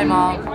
Mom.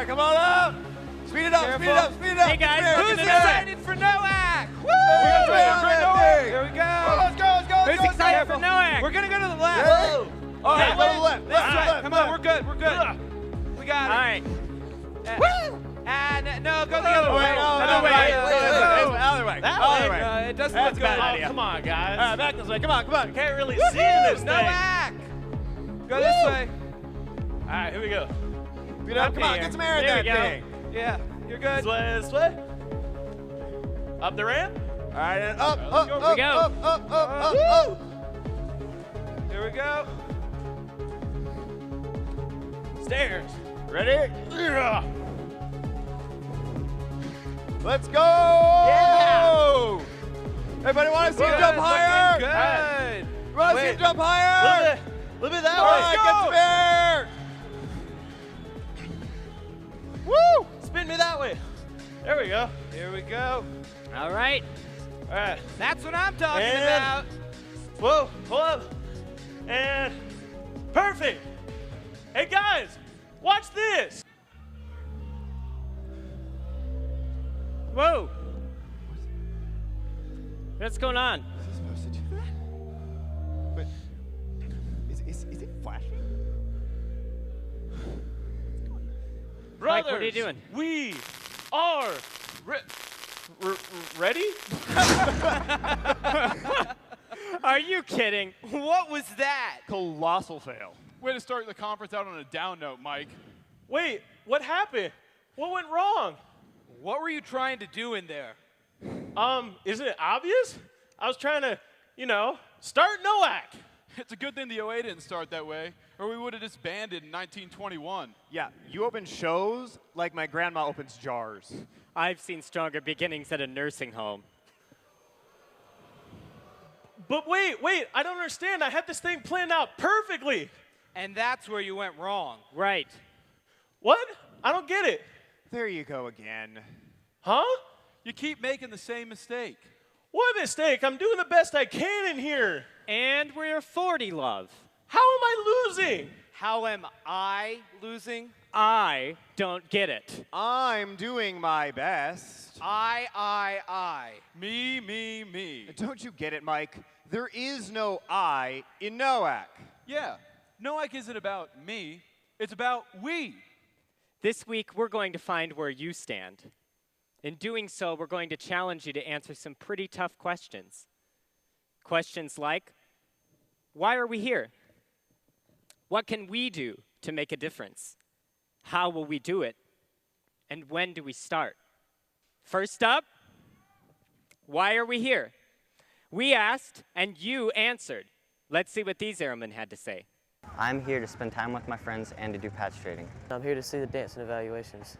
come on up. Speed it up, Careful. speed it up, speed it up. Hey guys, Who's excited for Noac? Woo! Here we go. Let's go. Who's excited for Noac? We're gonna go to the left. Whoa. All right, go to the left. This way. Come on, we're good. We're good. We got it. All right. Woo! And no, go the other way. Other way. Other way. Other way. It doesn't look That's a good. bad idea. Come on, guys. All right, back this way. Come on, come on. Can't really see this thing. Noac. Go this way. All right, here we go. Speed up. Come on, get some air in There that we thing. Yeah, you're good. This way. Up the ramp. All right, and up, Let's up, go. up, Here we go. up. Here we go. Stairs. Ready? Yeah. Let's go! Yeah! Everybody want to see him jump higher? Good. Want to see him jump higher? A little bit that All way. right, get some air! Woo! Spin me that way. There we go. Here we go. All right. All right. That's what I'm talking And- about. Whoa, hold up. And perfect. Hey guys, watch this. Whoa. What's going on? Is he supposed to do that? But is it flashing? Brothers, Mike, what are you doing? We are ready? Are you kidding? What was that? Colossal fail. Way to start the conference out on a down note, Mike. Wait, what happened? What went wrong? What were you trying to do in there? Isn't it obvious? I was trying to, start Noac. It's a good thing the OA didn't start that way, or we would have disbanded in 1921. Yeah, you open shows like my grandma opens jars. I've seen stronger beginnings at a nursing home. But wait, I don't understand. I had this thing planned out perfectly. And that's where you went wrong. Right. What? I don't get it. There you go again. Huh? You keep making the same mistake. What mistake? I'm doing the best I can in here. And we're 40, love. How am I losing? How am I losing? I don't get it. I'm doing my best. I. Me, me, me. Don't you get it, Mike? There is no I in Noac. Yeah, Noac isn't about me. It's about we. This week, we're going to find where you stand. In doing so, we're going to challenge you to answer some pretty tough questions. Questions like, why are we here? What can we do to make a difference? How will we do it? And when do we start? First up, why are we here? We asked, and you answered. Let's see what these airmen had to say. I'm here to spend time with my friends and to do patch trading. I'm here to see the dance and evaluations.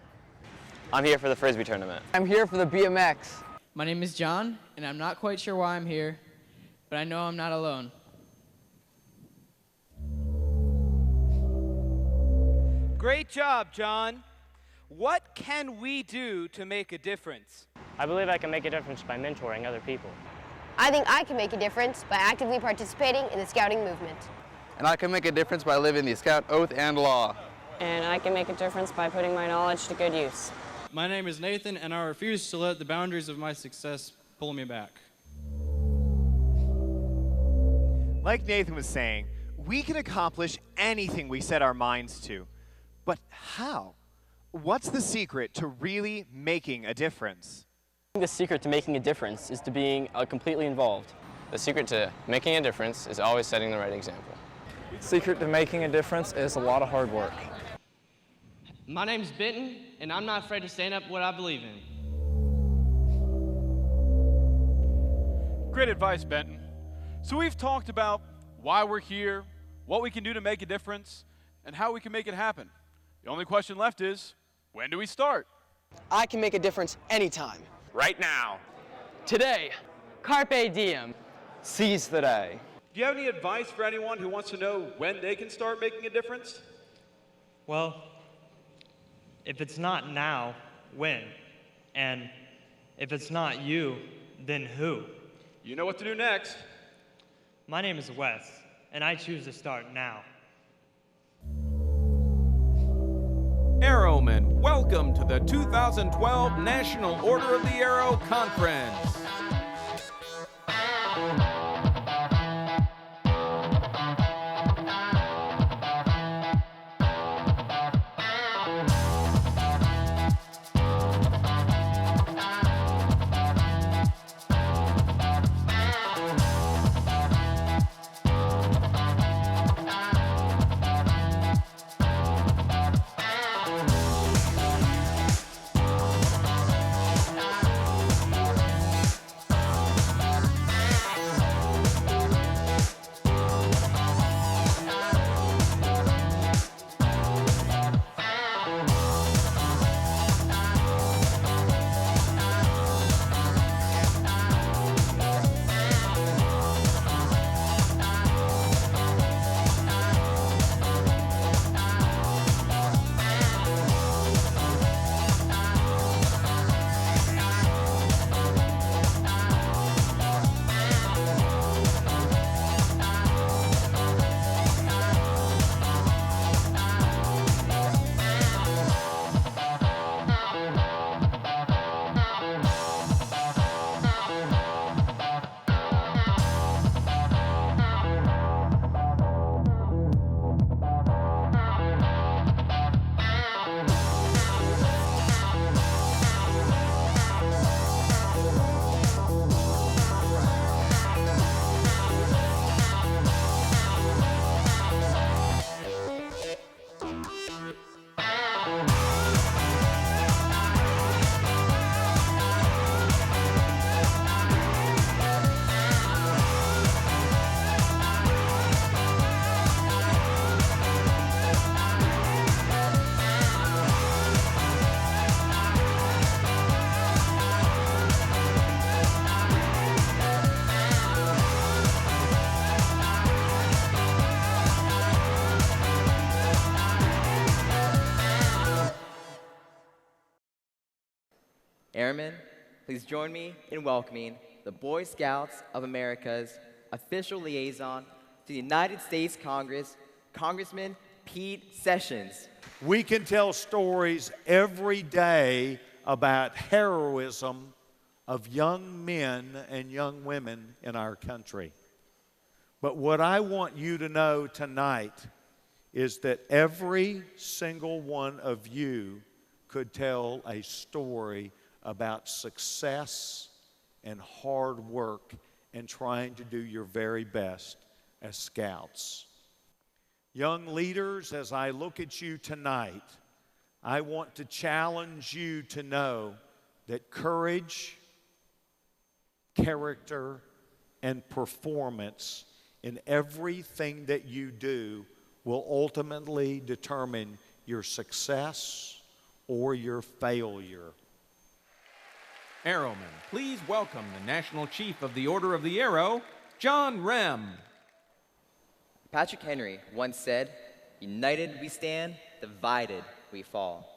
I'm here for the Frisbee tournament. I'm here for the BMX. My name is John, and I'm not quite sure why I'm here, but I know I'm not alone. Great job, John. What can we do to make a difference? I believe I can make a difference by mentoring other people. I think I can make a difference by actively participating in the scouting movement. And I can make a difference by living the Scout oath and law. And I can make a difference by putting my knowledge to good use. My name is Nathan, and I refuse to let the boundaries of my success pull me back. Like Nathan was saying, we can accomplish anything we set our minds to. But how? What's the secret to really making a difference? The secret to making a difference is to being completely involved. The secret to making a difference is always setting the right example. Secret to making a difference is a lot of hard work. My name's Benton, and I'm not afraid to stand up what I believe in. Great advice, Benton. So we've talked about why we're here, what we can do to make a difference, and how we can make it happen. The only question left is, when do we start? I can make a difference anytime. Right now. Today. Carpe diem. Seize the day. Do you have any advice for anyone who wants to know when they can start making a difference? Well, if it's not now, when? And if it's not you, then who? You know what to do next. My name is Wes, and I choose to start now. Arrow gentlemen, welcome to the 2012 National Order of the Arrow Conference. Airmen, please join me in welcoming the Boy Scouts of America's official liaison to the United States Congress, Congressman Pete Sessions. We can tell stories every day about heroism of young men and young women in our country. But what I want you to know tonight is that every single one of you could tell a story about success and hard work and trying to do your very best as scouts. Young leaders, as I look at you tonight, I want to challenge you to know that courage, character, and performance in everything that you do will ultimately determine your success or your failure. Arrowmen, please welcome the National Chief of the Order of the Arrow, John Rem. Patrick Henry once said, "United we stand, divided we fall."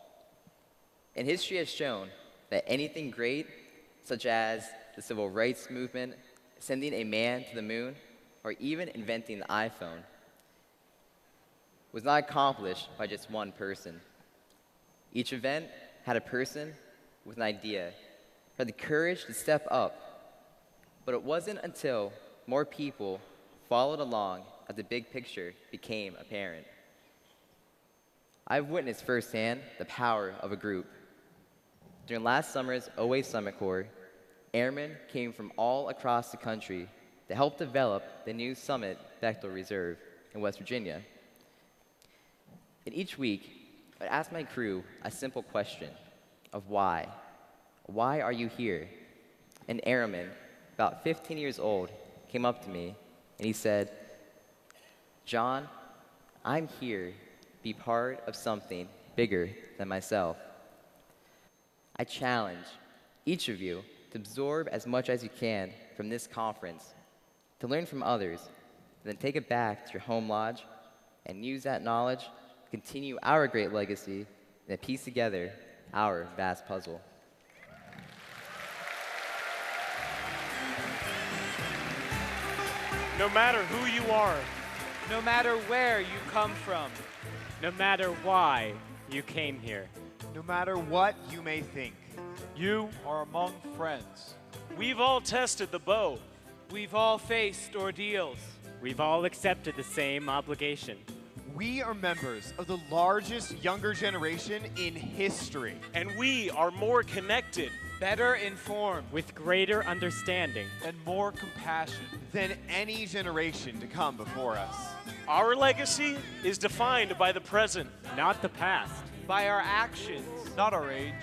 And history has shown that anything great, such as the civil rights movement, sending a man to the moon, or even inventing the iPhone, was not accomplished by just one person. Each event had a person with an idea, had the courage to step up. But it wasn't until more people followed along that the big picture became apparent. I've witnessed firsthand the power of a group. During last summer's OA Summit Corps, airmen came from all across the country to help develop the new Summit Bechtel Reserve in West Virginia. And each week, I'd ask my crew a simple question of why. Why are you here? An airman, about 15 years old, came up to me and he said, "John, I'm here to be part of something bigger than myself." I challenge each of you to absorb as much as you can from this conference, to learn from others, then take it back to your home lodge and use that knowledge to continue our great legacy and piece together our vast puzzle. No matter who you are, no matter where you come from, no matter why you came here, no matter what you may think. You are among friends. We've all tested the bow. We've all faced ordeals. We've all accepted the same obligation. We are members of the largest younger generation in history. And we are more connected, better informed, with greater understanding, and more compassion than any generation to come before us. Our legacy is defined by the present, not the past. By our actions, not our age.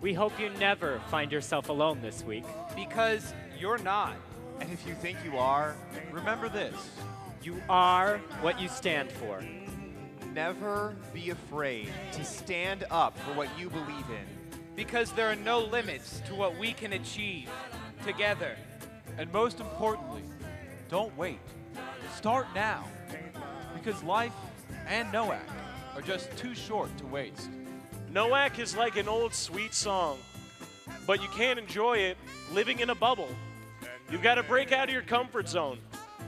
We hope you never find yourself alone this week. Because you're not. And if you think you are, remember this. You are what you stand for. Never be afraid to stand up for what you believe in. Because there are no limits to what we can achieve together. And most importantly, don't wait. Start now. Because life and Noac are just too short to waste. Noac is like an old sweet song, but you can't enjoy it living in a bubble. You've got to break out of your comfort zone,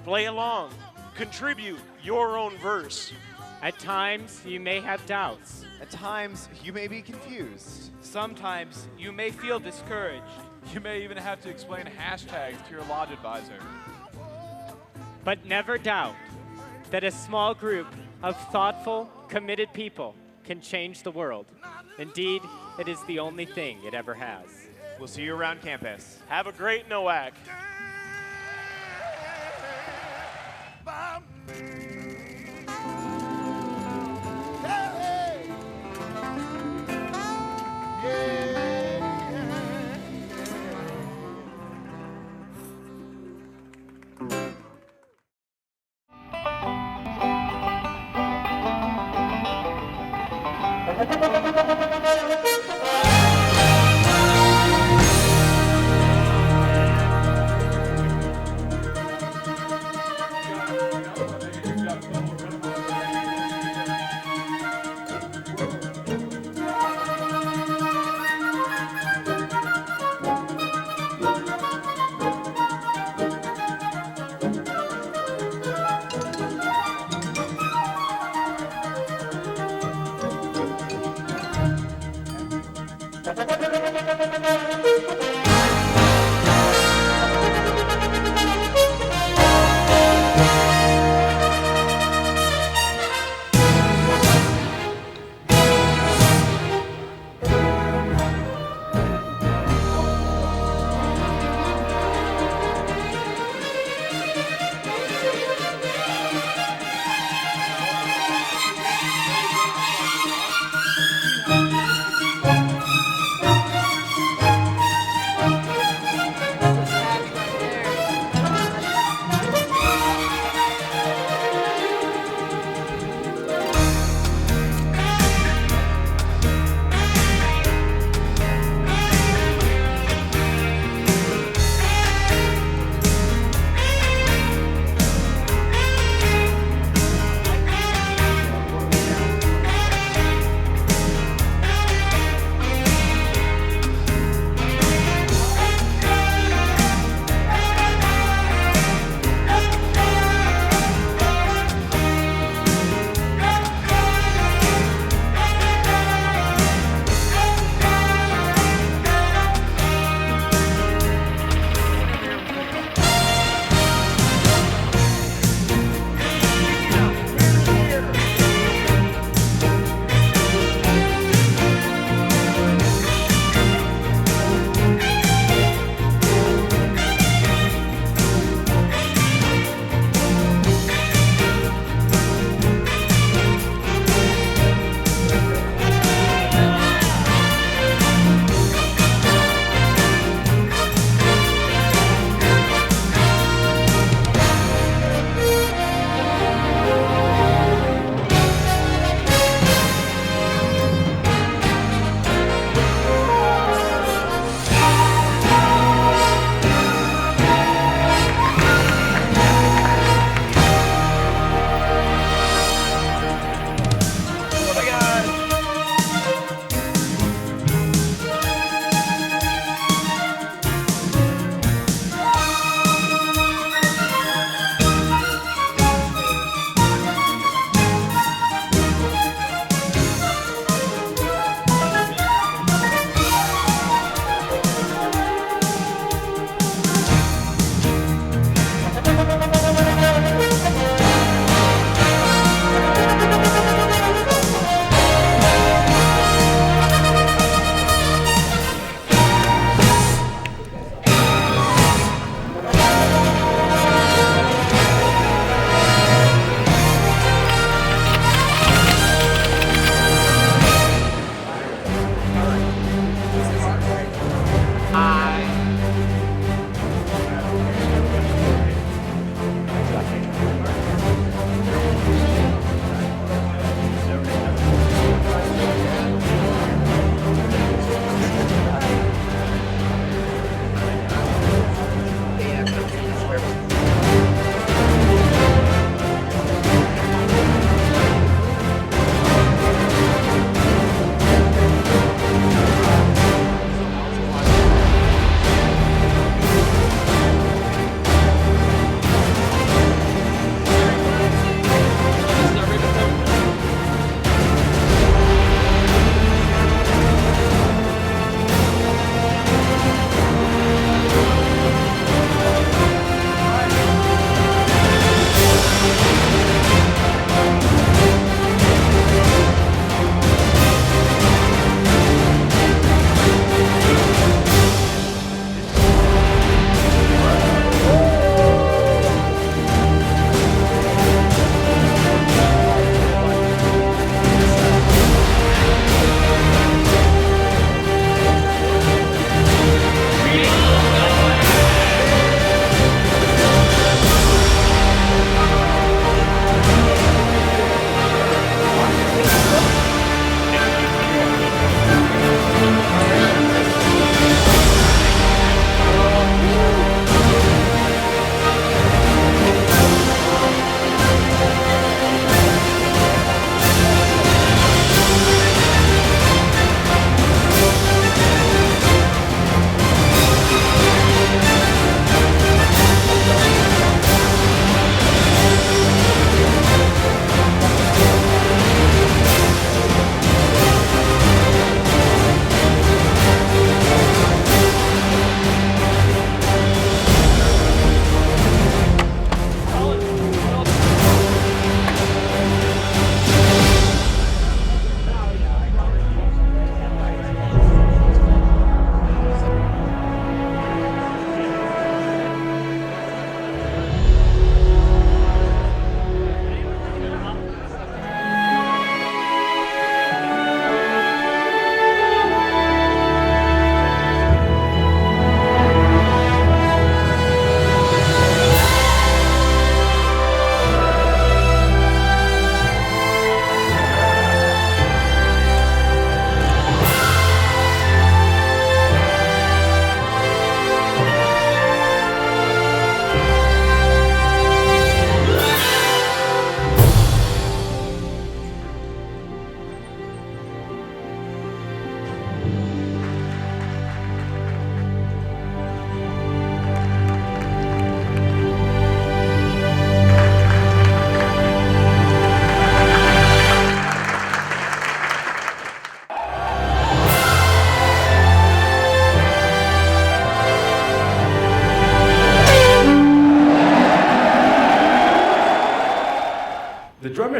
play along, contribute your own verse. At times, you may have doubts. At times, you may be confused. Sometimes, you may feel discouraged. You may even have to explain hashtags to your lodge advisor. But never doubt that a small group of thoughtful, committed people can change the world. Indeed, it is the only thing it ever has. We'll see you around campus. Have a great Noac.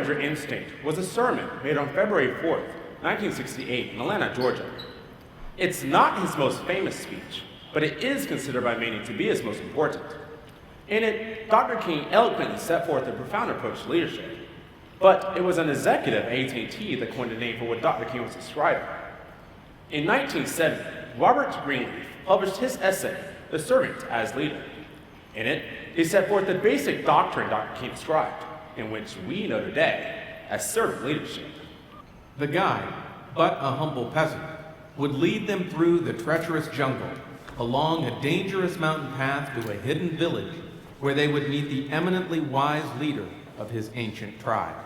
Your Instinct was a sermon made on February 4th, 1968 in Atlanta, Georgia. It's not his most famous speech, but it is considered by many to be his most important. In it, Dr. King eloquently set forth a profound approach to leadership. But it was an executive at AT&T that coined the name for what Dr. King was describing. In 1970, Robert Greenleaf published his essay, The Servant as Leader. In it, he set forth the basic doctrine Dr. King described, in which we know today as servant leadership. The guide, but a humble peasant, would lead them through the treacherous jungle, along a dangerous mountain path to a hidden village where they would meet the eminently wise leader of his ancient tribe.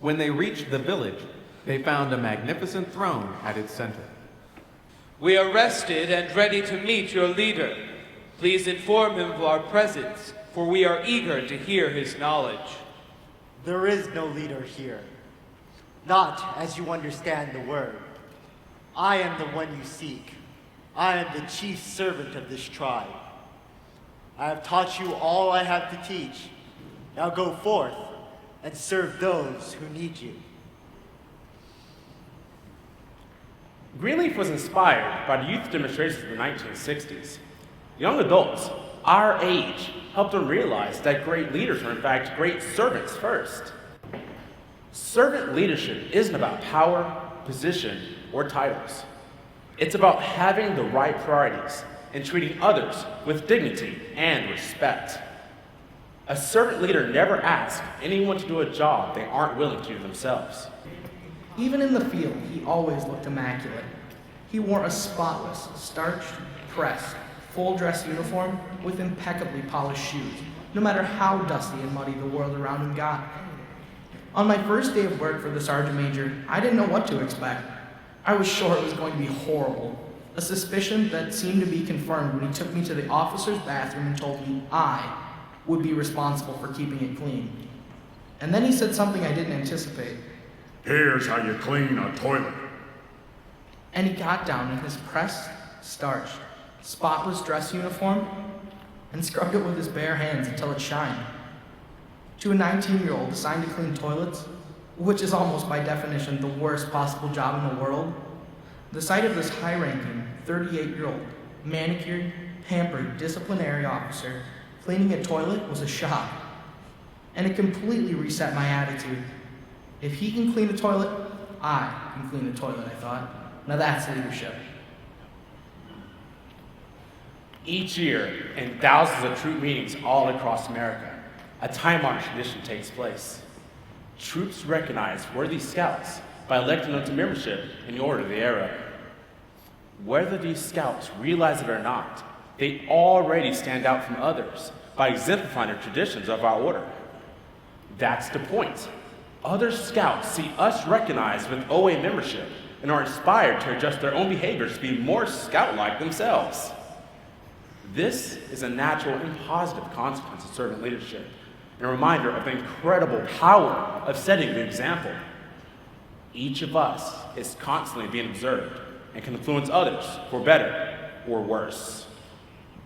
When they reached the village, they found a magnificent throne at its center. We are rested and ready to meet your leader. Please inform him of our presence, for we are eager to hear his knowledge. There is no leader here, not as you understand the word. I am the one you seek. I am the chief servant of this tribe. I have taught you all I have to teach. Now go forth and serve those who need you. Greenleaf was inspired by the youth demonstrations of the 1960s. Young adults, our age, helped them realize that great leaders are in fact great servants first. Servant leadership isn't about power, position, or titles. It's about having the right priorities and treating others with dignity and respect. A servant leader never asks anyone to do a job they aren't willing to do themselves. Even in the field, he always looked immaculate. He wore a spotless, starched, pressed, full-dress uniform with impeccably polished shoes, no matter how dusty and muddy the world around him got. On my first day of work for the sergeant major, I didn't know what to expect. I was sure it was going to be horrible, a suspicion that seemed to be confirmed when he took me to the officer's bathroom and told me I would be responsible for keeping it clean. And then he said something I didn't anticipate. Here's how you clean a toilet. And he got down in his pressed, starched, spotless dress uniform and scrubbed it with his bare hands until it shined. To a 19-year-old assigned to clean toilets, which is almost by definition the worst possible job in the world, the sight of this high-ranking, 38-year-old, manicured, pampered disciplinary officer cleaning a toilet was a shock. And it completely reset my attitude. If he can clean a toilet, I can clean a toilet, I thought. Now that's leadership. Each year, in thousands of troop meetings all across America, a time-honored tradition takes place. Troops recognize worthy scouts by electing them to membership in the Order of the Arrow. Whether these scouts realize it or not, they already stand out from others by exemplifying the traditions of our order. That's the point. Other scouts see us recognized with OA membership and are inspired to adjust their own behaviors to be more scout-like themselves. This is a natural and positive consequence of servant leadership, and a reminder of the incredible power of setting the example. Each of us is constantly being observed and can influence others for better or worse.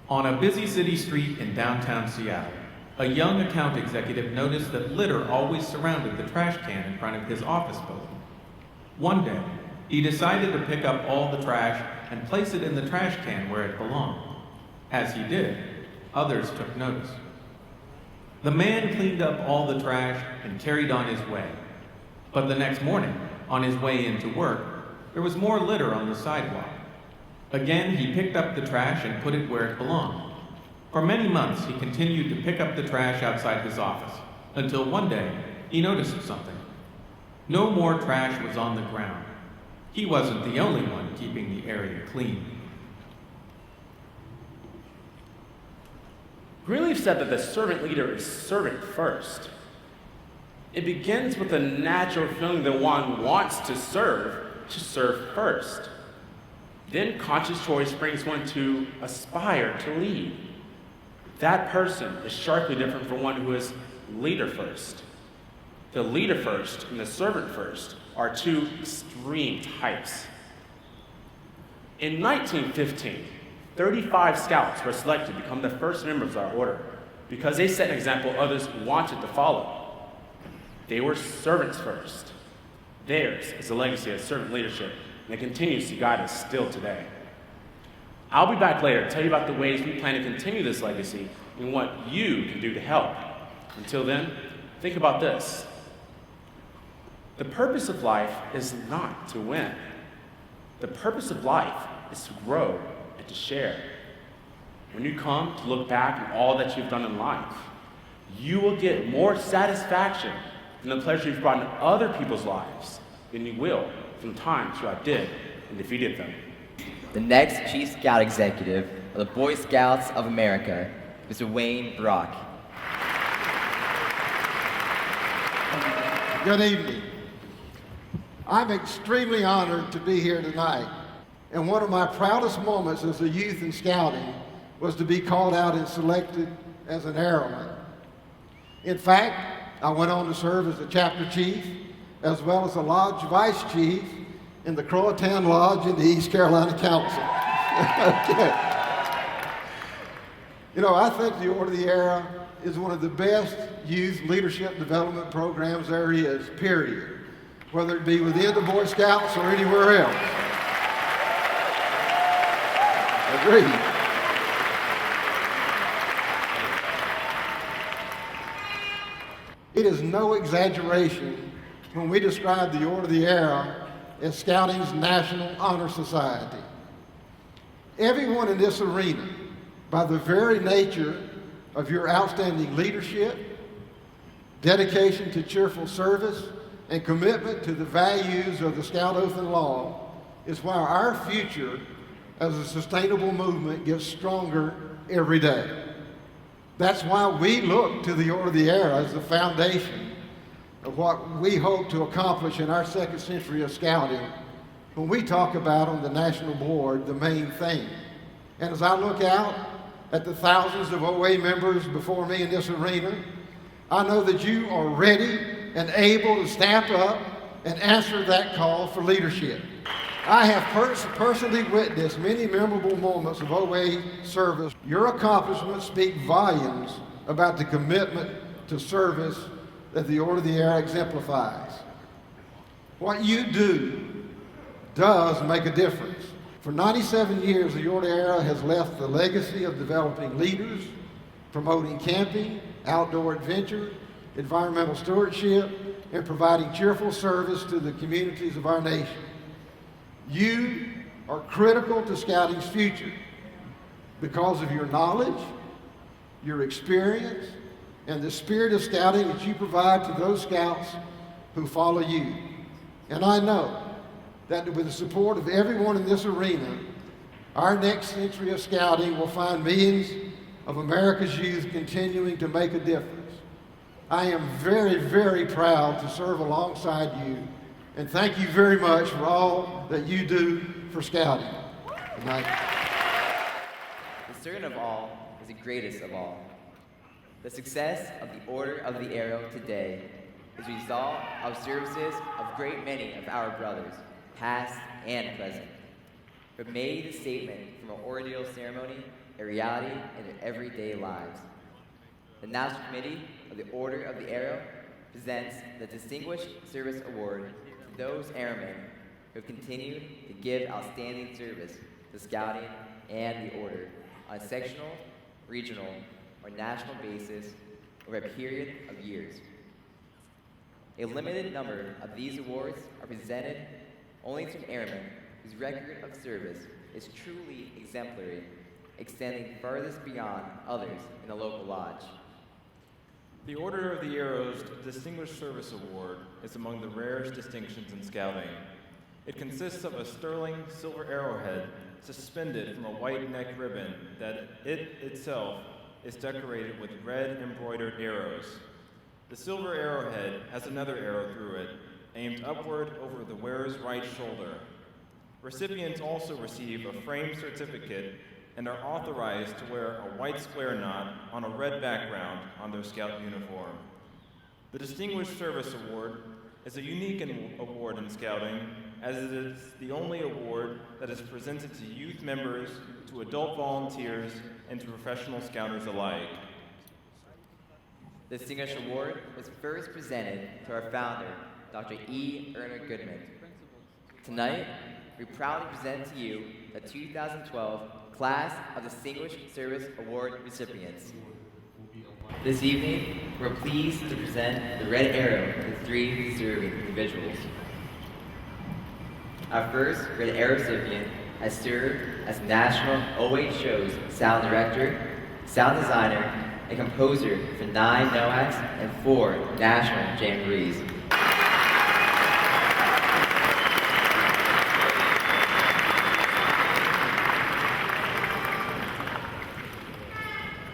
On a busy city street in downtown Seattle, a young account executive noticed that litter always surrounded the trash can in front of his office building. One day, he decided to pick up all the trash and place it in the trash can where it belonged. As he did, others took notice. The man cleaned up all the trash and carried on his way. But the next morning, on his way into work, there was more litter on the sidewalk. Again, he picked up the trash and put it where it belonged. For many months, he continued to pick up the trash outside his office, until one day, he noticed something. No more trash was on the ground. He wasn't the only one keeping the area clean. Greenleaf said that the servant leader is servant first. It begins with a natural feeling that one wants to serve first. Then conscious choice brings one to aspire to lead. That person is sharply different from one who is leader first. The leader first and the servant first are two extreme types. In 1915, 35 scouts were selected to become the first members of our order because they set an example others wanted to follow. They were servants first. Theirs is a legacy of servant leadership, and it continues to guide us still today. I'll be back later to tell you about the ways we plan to continue this legacy and what you can do to help. Until then, think about this. The purpose of life is not to win. The purpose of life is to grow and to share. When you come to look back on all that you've done in life, you will get more satisfaction from the pleasure you've brought in other people's lives than you will from times you outdid and defeated them. The next Chief Scout Executive of the Boy Scouts of America, Mr. Wayne Brock. Good evening. I'm extremely honored to be here tonight. And one of my proudest moments as a youth in scouting was to be called out and selected as an airman. In fact, I went on to serve as a chapter chief, as well as a lodge vice chief in the Croatown Lodge in the East Carolina Council. Okay. You know, I think the Order of the Era is one of the best youth leadership development programs there is, period. Whether it be within the Boy Scouts or anywhere else. Agreed. It is no exaggeration when we describe the Order of the Era as Scouting's National Honor Society. Everyone in this arena, by the very nature of your outstanding leadership, dedication to cheerful service, and commitment to the values of the Scout Oath and Law, is why our future as a sustainable movement gets stronger every day. That's why we look to the Order of the Era as the foundation of what we hope to accomplish in our second century of scouting when we talk about on the national board the main thing. And as I look out at the thousands of OA members before me in this arena, I know that you are ready and able to step up and answer that call for leadership. I have personally witnessed many memorable moments of OA service. Your accomplishments speak volumes about the commitment to service that the Order of the Era exemplifies. What you do does make a difference. For 97 years, the Order of the Era has left the legacy of developing leaders, promoting camping, outdoor adventure, environmental stewardship, and providing cheerful service to the communities of our nation. You are critical to scouting's future because of your knowledge, your experience, and the spirit of scouting that you provide to those scouts who follow you. And I know that with the support of everyone in this arena, our next century of scouting will find millions of America's youth continuing to make a difference. I am very, very proud to serve alongside you, and thank you very much for all that you do for scouting. Good night. The servant of all is the greatest of all. The success of the Order of the Arrow today is a result of services of a great many of our brothers, past and present, who have made the statement from an ordeal ceremony a reality in their everyday lives. The National Committee of the Order of the Arrow presents the Distinguished Service Award to those airmen who have continued to give outstanding service to scouting and the Order on a sectional, regional, or national basis over a period of years. A limited number of these awards are presented only to airmen whose record of service is truly exemplary, extending furthest beyond others in the local lodge. The Order of the Arrow's Distinguished Service Award is among the rarest distinctions in scouting. It consists of a sterling silver arrowhead suspended from a white neck ribbon that it itself is decorated with red embroidered arrows. The silver arrowhead has another arrow through it, aimed upward over the wearer's right shoulder. Recipients also receive a framed certificate and are authorized to wear a white square knot on a red background on their scout uniform. The Distinguished Service Award is a unique award in scouting, as it is the only award that is presented to youth members, to adult volunteers, and to professional scouters alike. The Distinguished Award was first presented to our founder, Dr. E. Erna Goodman. Tonight, we proudly present to you the 2012 Class of Distinguished Service Award recipients. This evening, we're pleased to present the Red Arrow to 3 deserving individuals. Our first Red Arrow recipient has served as National OA Show's sound director, sound designer, and composer for 9 Noacs and 4 national jamborees.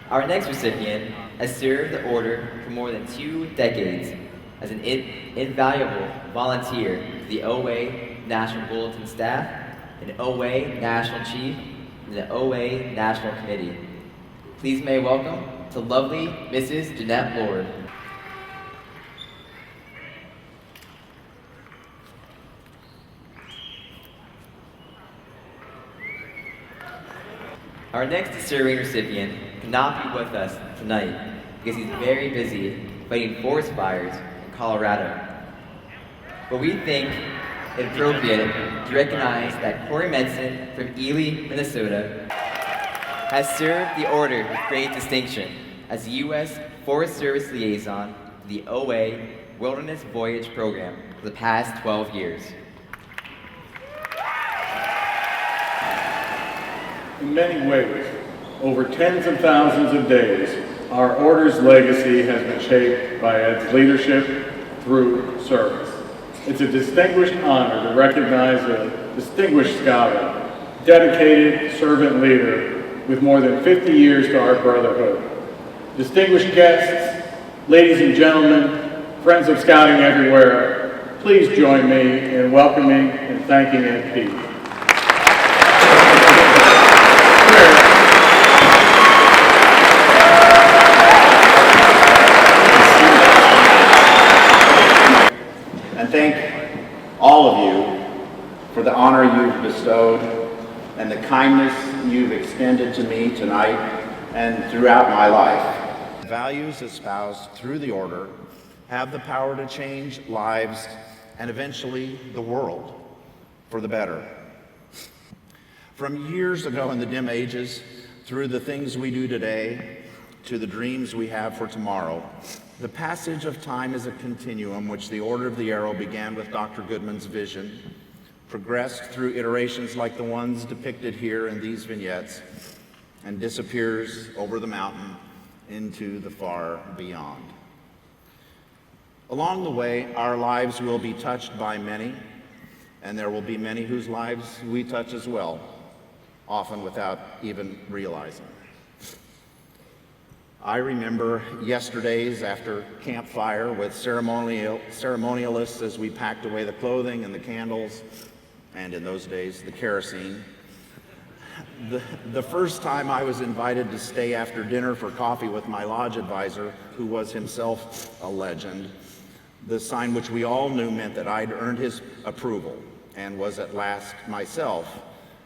Our next recipient has served the Order for more than 2 decades as an invaluable volunteer to the OA National Bulletin staff, an OA National Chief, and the OA National Committee. Please may welcome to lovely Mrs. Jeanette Lord. Our next deserving recipient cannot be with us tonight because he's very busy fighting forest fires in Colorado. But we think it appropriate to recognize that Corey Medson from Ely, Minnesota, has served the Order with great distinction as the U.S. Forest Service Liaison to the OA Wilderness Voyage Program for the past 12 years. In many ways, over tens of thousands of days, our Order's legacy has been shaped by Ed's leadership through service. It's a distinguished honor to recognize a distinguished scholar, dedicated servant leader with more than 50 years to our brotherhood. Distinguished guests, ladies and gentlemen, friends of scouting everywhere, please join me in welcoming and thanking Ed Peake. And thank all of you for the honor you've bestowed and the kindness you've extended to me tonight and throughout my life. Values espoused through the Order have the power to change lives and eventually the world for the better. From years ago in the dim ages, through the things we do today, to the dreams we have for tomorrow, the passage of time is a continuum which the Order of the Arrow began with Dr. Goodman's vision, progressed through iterations like the ones depicted here in these vignettes, and disappears over the mountain into the far beyond. Along the way, our lives will be touched by many, and there will be many whose lives we touch as well, often without even realizing. I remember yesterdays after campfire with ceremonialists as we packed away the clothing and the candles, and in those days, the kerosene. The first time I was invited to stay after dinner for coffee with my lodge advisor, who was himself a legend, the sign which we all knew meant that I'd earned his approval and was at last myself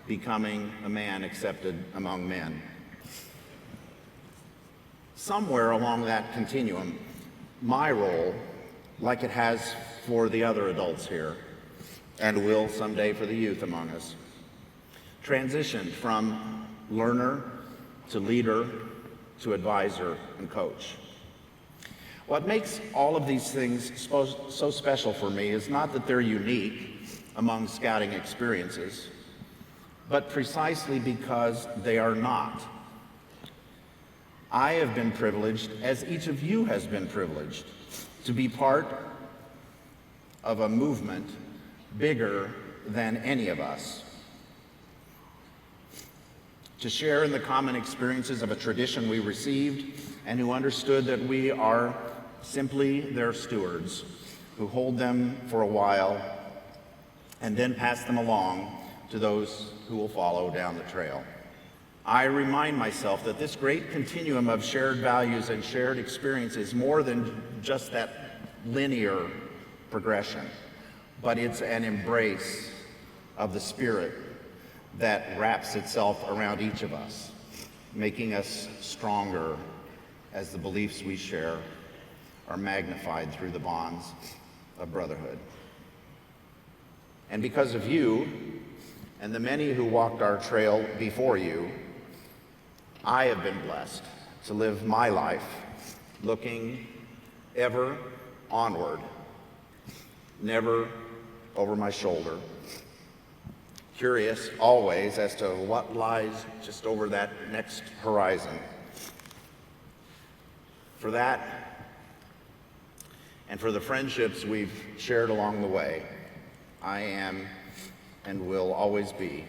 becoming a man accepted among men. Somewhere along that continuum, my role, like it has for the other adults here, and will someday for the youth among us, transitioned from learner to leader to advisor and coach. What makes all of these things so special for me is not that they're unique among scouting experiences, but precisely because they are not. I have been privileged, as each of you has been privileged, to be part of a movement bigger than any of us, to share in the common experiences of a tradition we received and who understood that we are simply their stewards, who hold them for a while and then pass them along to those who will follow down the trail. I remind myself that this great continuum of shared values and shared experience is more than just that linear progression, but it's an embrace of the spirit that wraps itself around each of us, making us stronger as the beliefs we share are magnified through the bonds of brotherhood. And because of you and the many who walked our trail before you, I have been blessed to live my life looking ever onward, never over my shoulder, curious always as to what lies just over that next horizon. For that, and for the friendships we've shared along the way, I am and will always be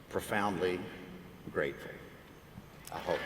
profoundly grateful. I hope.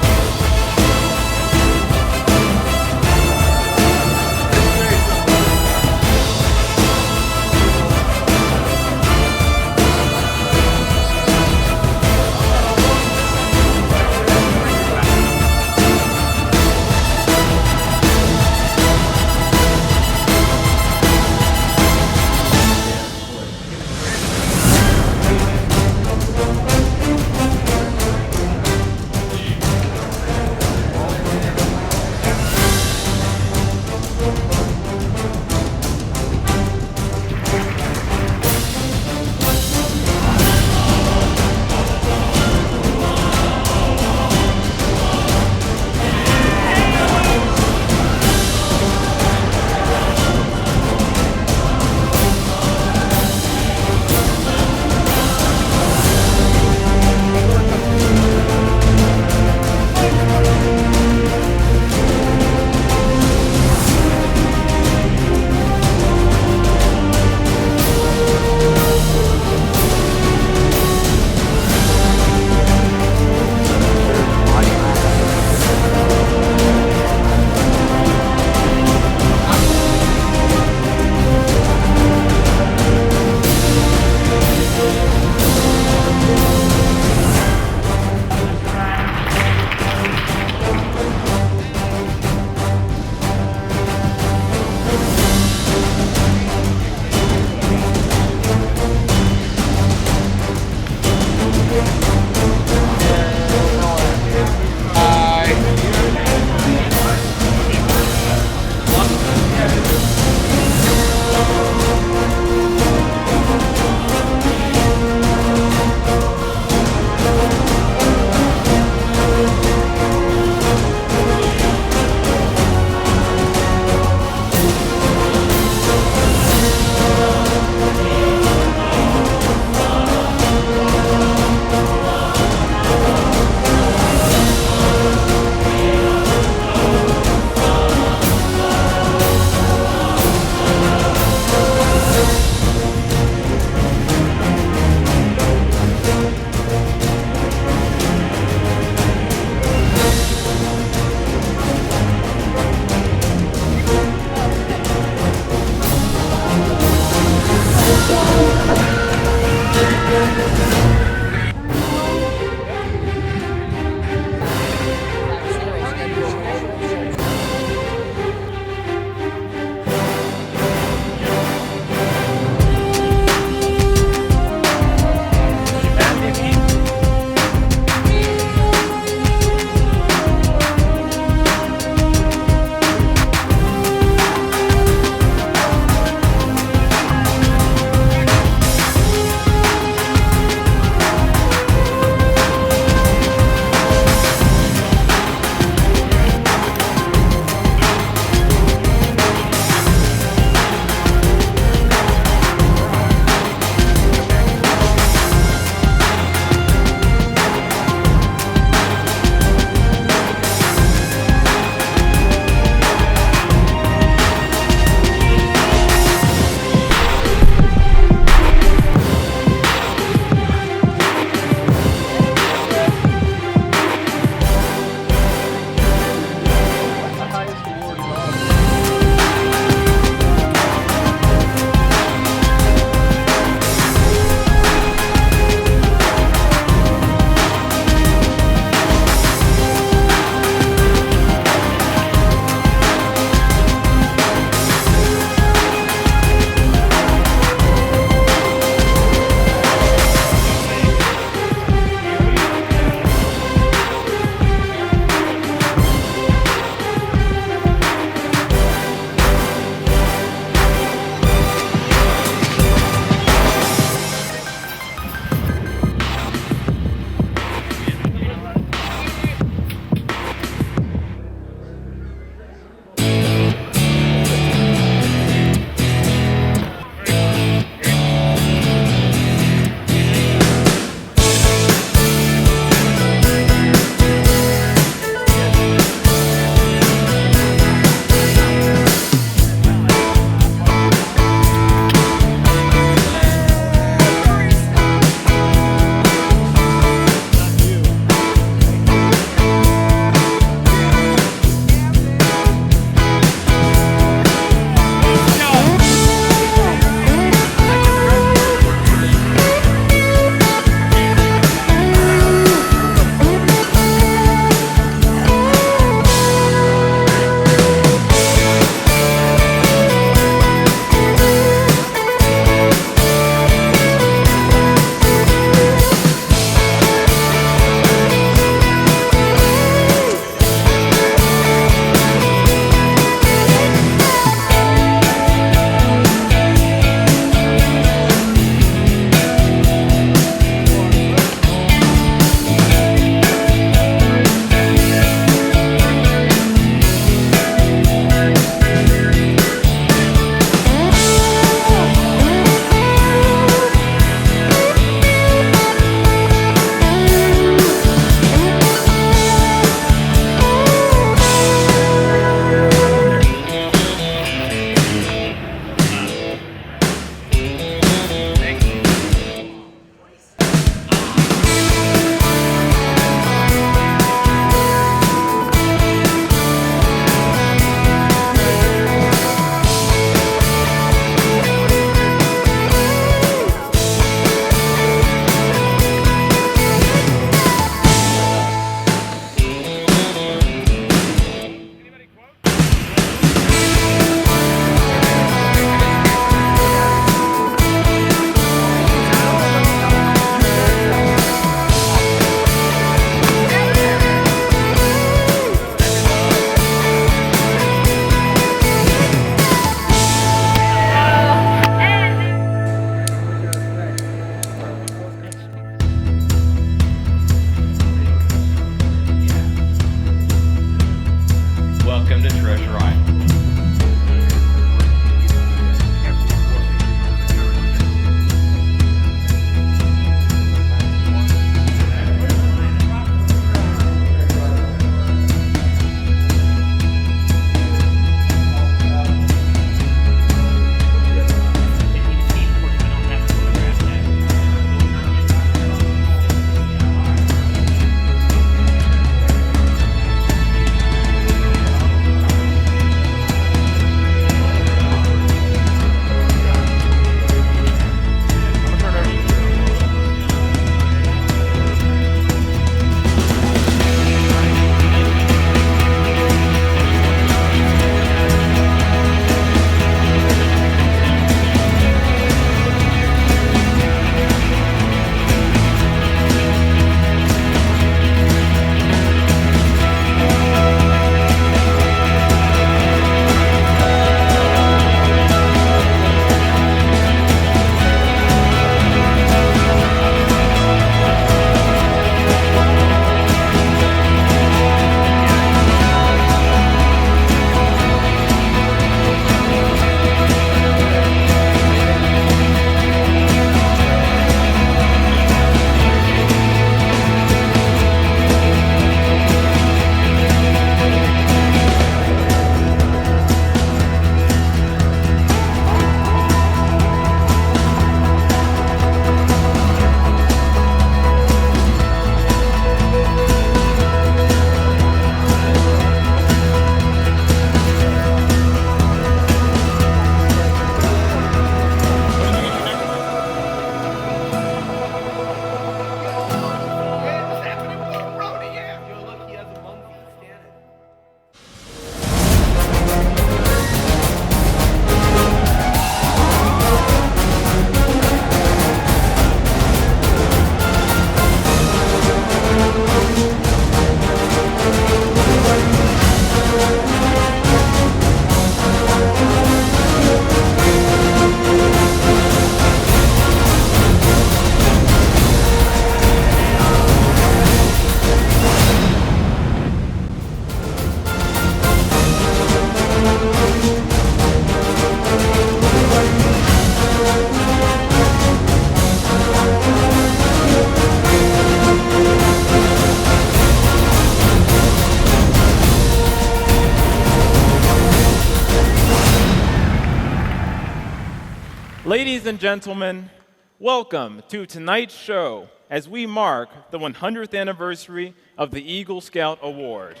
Ladies and gentlemen, welcome to tonight's show as we mark the 100th anniversary of the Eagle Scout Award.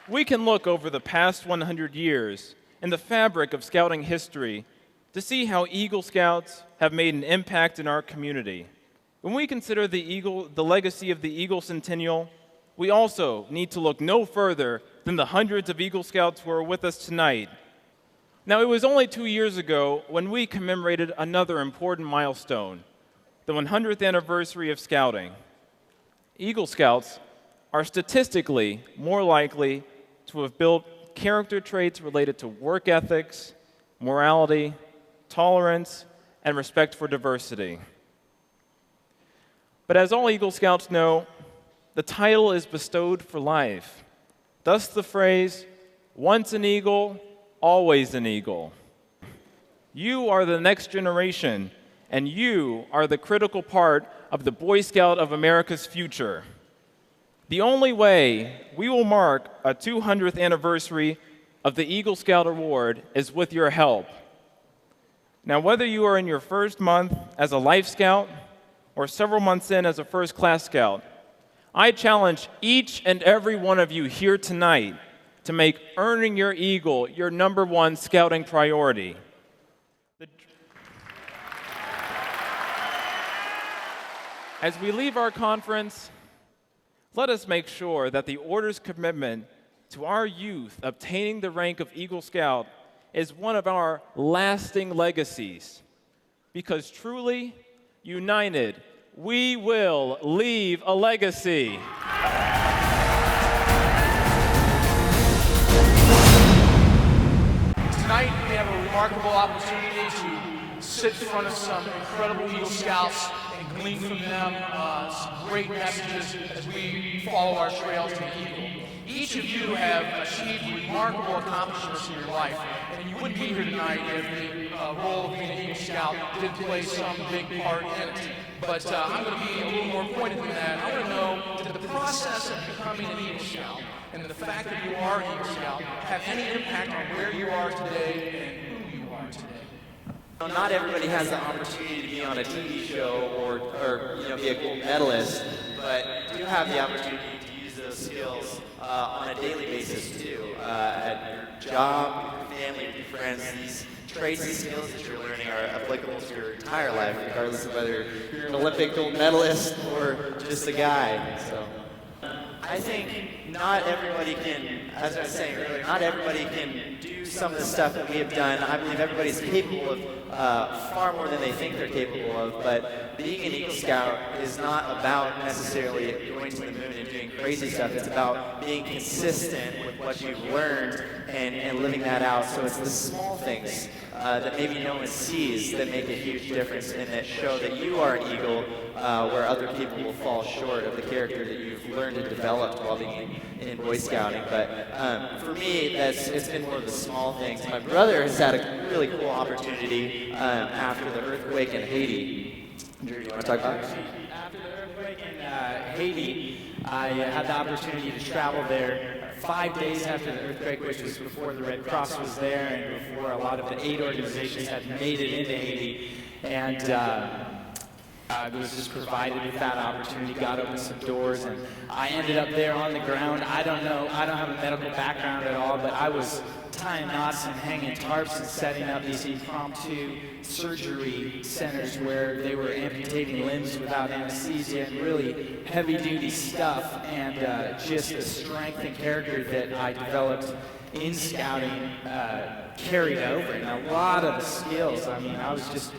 We can look over the past 100 years in the fabric of Scouting history to see how Eagle Scouts have made an impact in our community. When we consider the legacy of the Eagle Centennial, we also need to look no further than the hundreds of Eagle Scouts who are with us tonight. Now, it was only 2 years ago when we commemorated another important milestone, the 100th anniversary of Scouting. Eagle Scouts are statistically more likely to have built character traits related to work ethics, morality, tolerance, and respect for diversity. But as all Eagle Scouts know, the title is bestowed for life. Thus the phrase, once an eagle, always an eagle. You are the next generation, and you are the critical part of the Boy Scout of America's future. The only way we will mark a 200th anniversary of the Eagle Scout Award is with your help. Now, whether you are in your first month as a Life Scout or several months in as a First Class Scout, I challenge each and every one of you here tonight to make earning your Eagle your #1 scouting priority. As we leave our conference, let us make sure that the Order's commitment to our youth obtaining the rank of Eagle Scout is one of our lasting legacies. Because truly, united, we will leave a legacy. Tonight, we have a remarkable opportunity to sit in front of some incredible Eagle Scouts and glean from them some great messages as we follow our trails to the Eagle. Each of you have achieved remarkable accomplishments in your life, and you wouldn't be here tonight if the role of being an Eagle Scout didn't play some big part in it. But I'm going to be a little more pointed than that. I want to know, did the process of becoming an Eagle Scout and the fact that you are an Eagle Scout have any impact on where you are today and who you are today? Not everybody has the opportunity to be on a TV show or be a gold medalist, but do have the opportunity to use those skills on a daily basis too. At your job, with your family, with your friends, these traits and skills that you're learning are applicable to your entire life, regardless of whether you're an Olympic gold medalist or just a guy. So I think not everybody can, as I was saying earlier, not everybody can do some of the stuff that we have done. I believe everybody's capable of far more than they think they're capable of, but being an Eagle Scout is not about necessarily going to the moon and doing crazy stuff. It's about being consistent with what you've learned and living that out. So it's the small things that maybe no one sees that make a huge difference and that show that you are an Eagle where other people will fall short of the character that you've learned and developed while being in Boy Scouting. But for me, it's been one of the small things. My brother has had a really cool opportunity after the earthquake in Haiti. Drew, you want to talk about it? After the earthquake in Haiti, I had the opportunity to travel there 5 days after the earthquake, which was before the Red Cross was there and before a lot of the aid organizations had made it into Haiti. And I was just provided with that opportunity, got open some doors, and I ended up there on the ground. I don't have a medical background at all, but I was tying knots and hanging tarps and setting up these impromptu surgery centers where they were amputating limbs without anesthesia and really heavy-duty stuff, and just the strength and character that I developed in scouting carried over, and a lot of the skills. I mean, I was just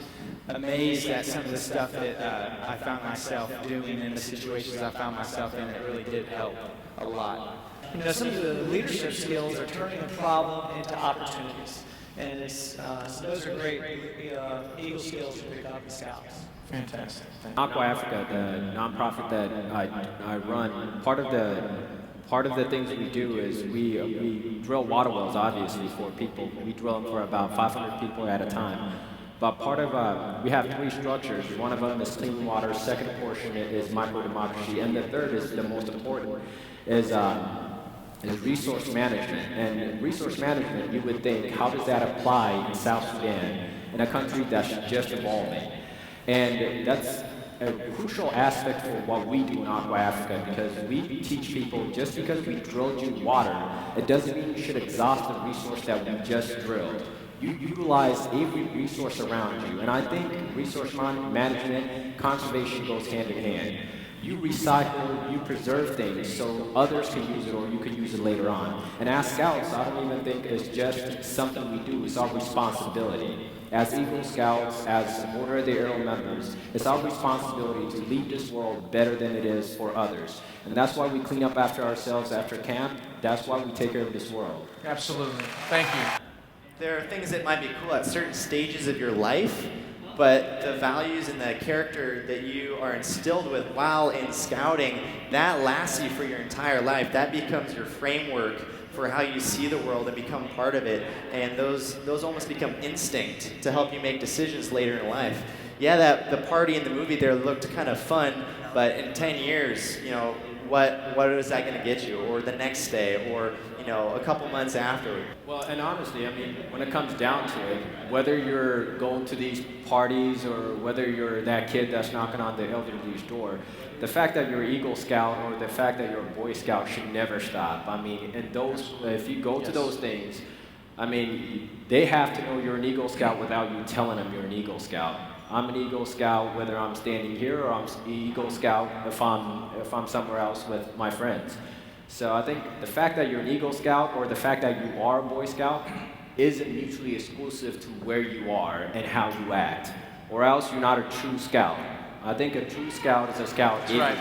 amazed at some of the stuff that I found myself doing in the situations I found myself in. It really did help a lot. You know, some of the leadership skills are turning a problem into opportunities. And it's, so those are great Eagle skills to pick up in Scouts. Fantastic. Aqua Africa, the nonprofit that I run, part of the things we do is we drill water wells, obviously, for people. We drill them for about 500 people at a time. But part of, we have 3 structures. One of them is clean water, second portion is micro-democracy, and the third is the most important, is is resource management. And resource management, you would think, how does that apply in South Sudan, in a country that's just evolving? And that's a crucial aspect for what we do in Aqua Africa, because we teach people, just because we drilled you water, it doesn't mean you should exhaust the resource that we just drilled. You utilize every resource around you. And I think resource management, conservation goes hand in hand. You recycle, you preserve things so others can use it or you can use it later on. And as Scouts, I don't even think it's just something we do, it's our responsibility. As Eagle Scouts, as Order of the Arrow members, it's our responsibility to leave this world better than it is for others. And that's why we clean up after ourselves after camp. That's why we take care of this world. Absolutely. Thank you. There are things that might be cool at certain stages of your life, but the values and the character that you are instilled with while in scouting, that lasts you for your entire life. That becomes your framework for how you see the world and become part of it. And those almost become instinct to help you make decisions later in life. Yeah, the party in the movie there looked kind of fun, but in 10 years, you know, what is that going to get you? Or the next day, or a couple months after. Well, and honestly, I mean, when it comes down to it, whether you're going to these parties or whether you're that kid that's knocking on the elderly's door, the fact that you're an Eagle Scout or the fact that you're a Boy Scout should never stop. I mean, and those, if you go to those things, I mean, they have to know you're an Eagle Scout without you telling them you're an Eagle Scout. I'm an Eagle Scout whether I'm standing here or I'm an Eagle Scout if I'm somewhere else with my friends. So I think the fact that you're an Eagle Scout or the fact that you are a Boy Scout isn't mutually exclusive to where you are and how you act, or else you're not a true scout. I think a true scout is a scout. That's right.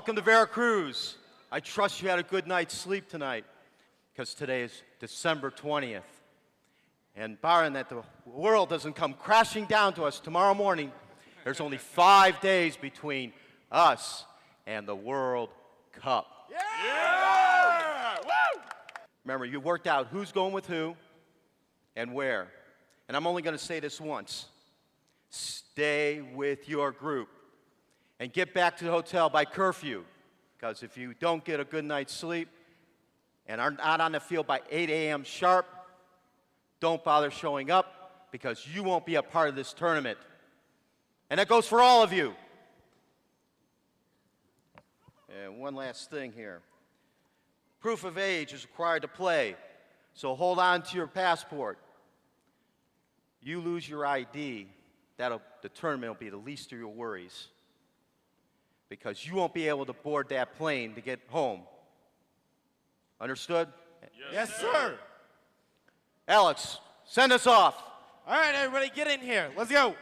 Welcome to Veracruz. I trust you had a good night's sleep tonight, because today is December 20th. And barring that the world doesn't come crashing down to us tomorrow morning, there's only 5 days between us and the World Cup. Yeah! Woo! Remember, you worked out who's going with who and where. And I'm only going to say this once. Stay with your group and get back to the hotel by curfew. Because if you don't get a good night's sleep and are not on the field by 8 a.m. sharp, don't bother showing up because you won't be a part of this tournament. And that goes for all of you. And one last thing here. Proof of age is required to play, so hold on to your passport. You lose your ID, the tournament will be the least of your worries, because you won't be able to board that plane to get home. Understood? Yes, sir. Alex, send us off. All right, everybody, get in here. Let's go.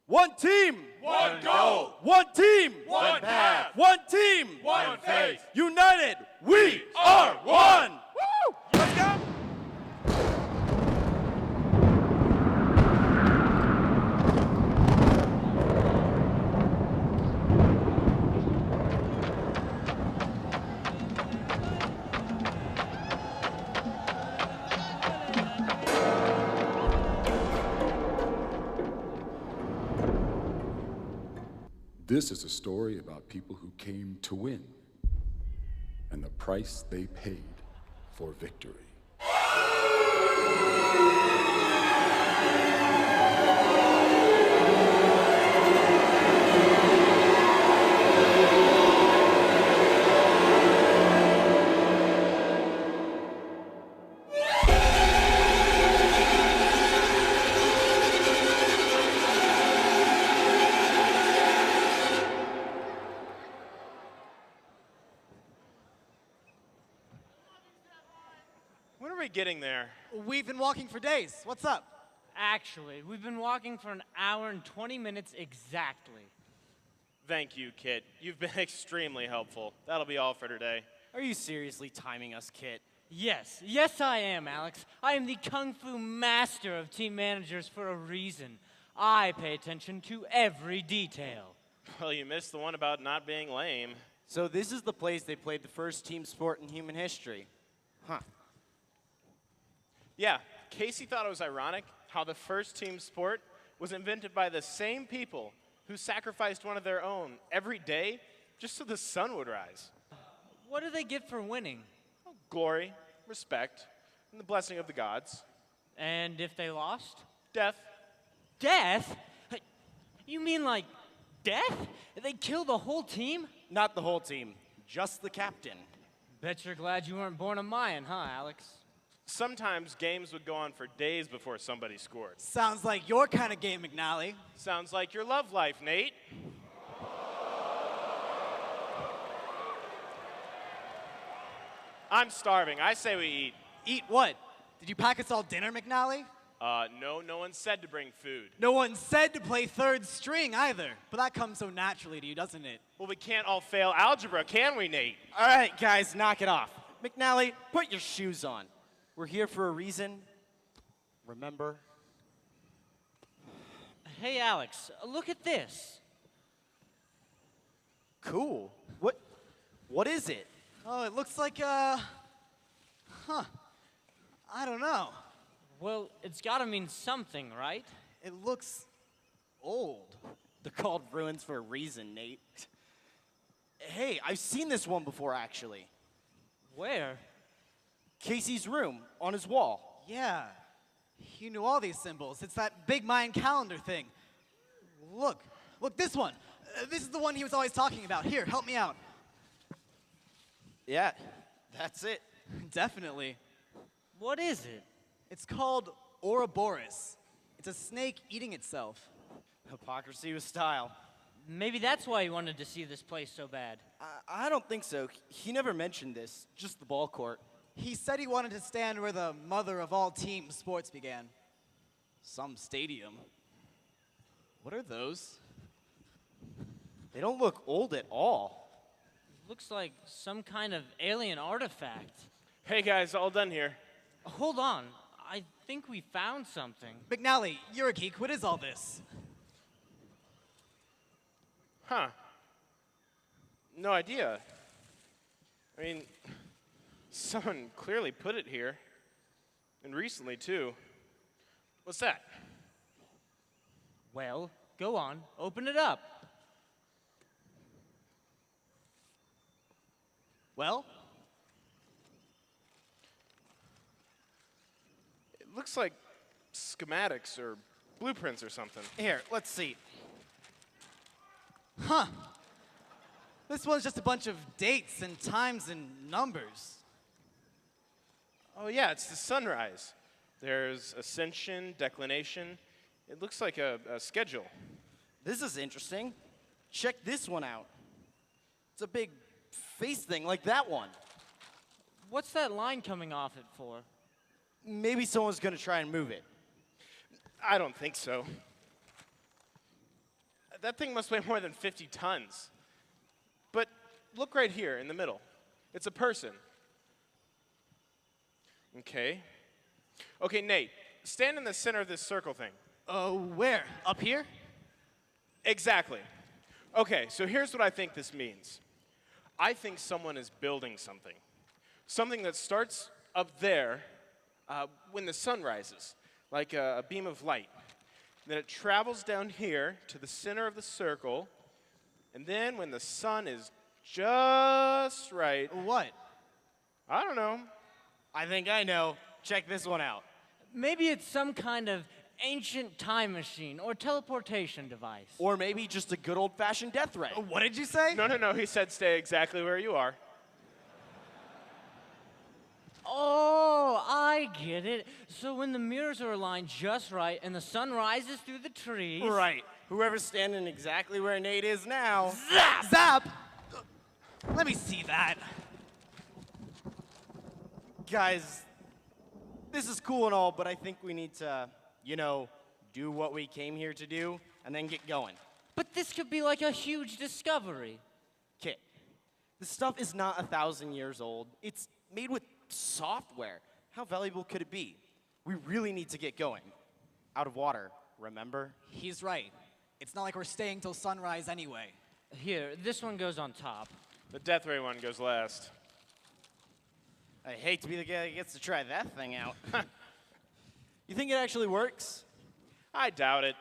One team. One goal. One team. One path. One team. One faith. United, we are one. Woo! Let's go. This is a story about people who came to win and the price they paid for victory. When are we getting there? We've been walking for days. What's up? Actually, we've been walking for an hour and 20 minutes exactly. Thank you, Kit. You've been extremely helpful. That'll be all for today. Are you seriously timing us, Kit? Yes, yes I am, Alex. I am the kung fu master of team managers for a reason. I pay attention to every detail. Well, you missed the one about not being lame. So this is the place they played the first team sport in human history. Huh. Yeah, Casey thought it was ironic how the first team sport was invented by the same people who sacrificed one of their own every day just so the sun would rise. What do they get for winning? Glory, respect, and the blessing of the gods. And if they lost? Death. Death? You mean like death? They kill the whole team? Not the whole team, just the captain. Bet you're glad you weren't born a Mayan, huh, Alex? Sometimes games would go on for days before somebody scored. Sounds like your kind of game, McNally. Sounds like your love life, Nate. I'm starving. I say we eat. Eat what? Did you pack us all dinner, McNally? No one said to bring food. No one said to play third string either. But that comes so naturally to you, doesn't it? Well, we can't all fail algebra, can we, Nate? All right, guys, knock it off. McNally, put your shoes on. We're here for a reason. Remember? Hey, Alex, look at this. Cool. What is it? Oh, it looks like, I don't know. Well, it's gotta mean something, right? It looks old. They're called ruins for a reason, Nate. Hey, I've seen this one before, actually. Where? Casey's room, on his wall. Yeah, he knew all these symbols. It's that big Mayan calendar thing. Look, this one. This is the one he was always talking about. Here, help me out. Yeah, that's it. Definitely. What is it? It's called Ouroboros. It's a snake eating itself. Hypocrisy with style. Maybe that's why he wanted to see this place so bad. I don't think so. He never mentioned this, just the ball court. He said he wanted to stand where the mother of all team sports began. Some stadium. What are those? They don't look old at all. Looks like some kind of alien artifact. Hey guys, all done here. Hold on. I think we found something. McNally, you're a geek. What is all this? Huh. No idea. I mean, someone clearly put it here. And recently, too. What's that? Well, go on. Open it up. Well? It looks like schematics or blueprints or something. Here, let's see. Huh. This one's just a bunch of dates and times and numbers. Oh yeah, it's the sunrise. There's ascension, declination. It looks like a schedule. This is interesting. Check this one out. It's a big face thing like that one. What's that line coming off it for? Maybe someone's gonna try and move it. I don't think so. That thing must weigh more than 50 tons. But look right here in the middle. It's a person. Okay. Okay, Nate, stand in the center of this circle thing. Where? Up here? Exactly. Okay, so here's what I think this means. I think someone is building something. Something that starts up there when the sun rises, like a beam of light. Then it travels down here to the center of the circle, and then when the sun is just right. What? I don't know. I think I know. Check this one out. Maybe it's some kind of ancient time machine or teleportation device. Or maybe just a good old-fashioned death ray. What did you say? No, he said stay exactly where you are. Oh, I get it. So when the mirrors are aligned just right and the sun rises through the trees. Right. Whoever's standing exactly where Nate is now. Zap! Zap! Let me see that. Guys, this is cool and all, but I think we need to, do what we came here to do and then get going. But this could be like a huge discovery. Kit, this stuff is not 1,000 years old. It's made with software. How valuable could it be? We really need to get going. Out of water, remember? He's right. It's not like we're staying till sunrise anyway. Here, this one goes on top. The death ray one goes last. I hate to be the guy that gets to try that thing out. You think it actually works? I doubt it.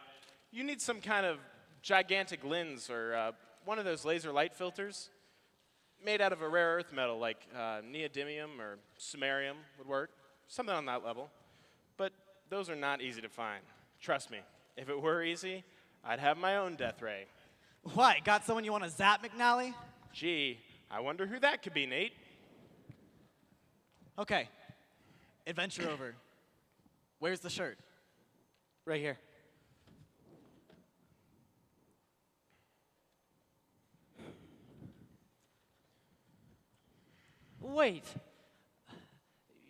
You need some kind of gigantic lens or one of those laser light filters made out of a rare earth metal like neodymium or samarium would work. Something on that level. But those are not easy to find. Trust me, if it were easy, I'd have my own death ray. What, got someone you want to zap, McNally? Gee, I wonder who that could be, Nate. Okay, adventure over. Where's the shirt? Right here. Wait.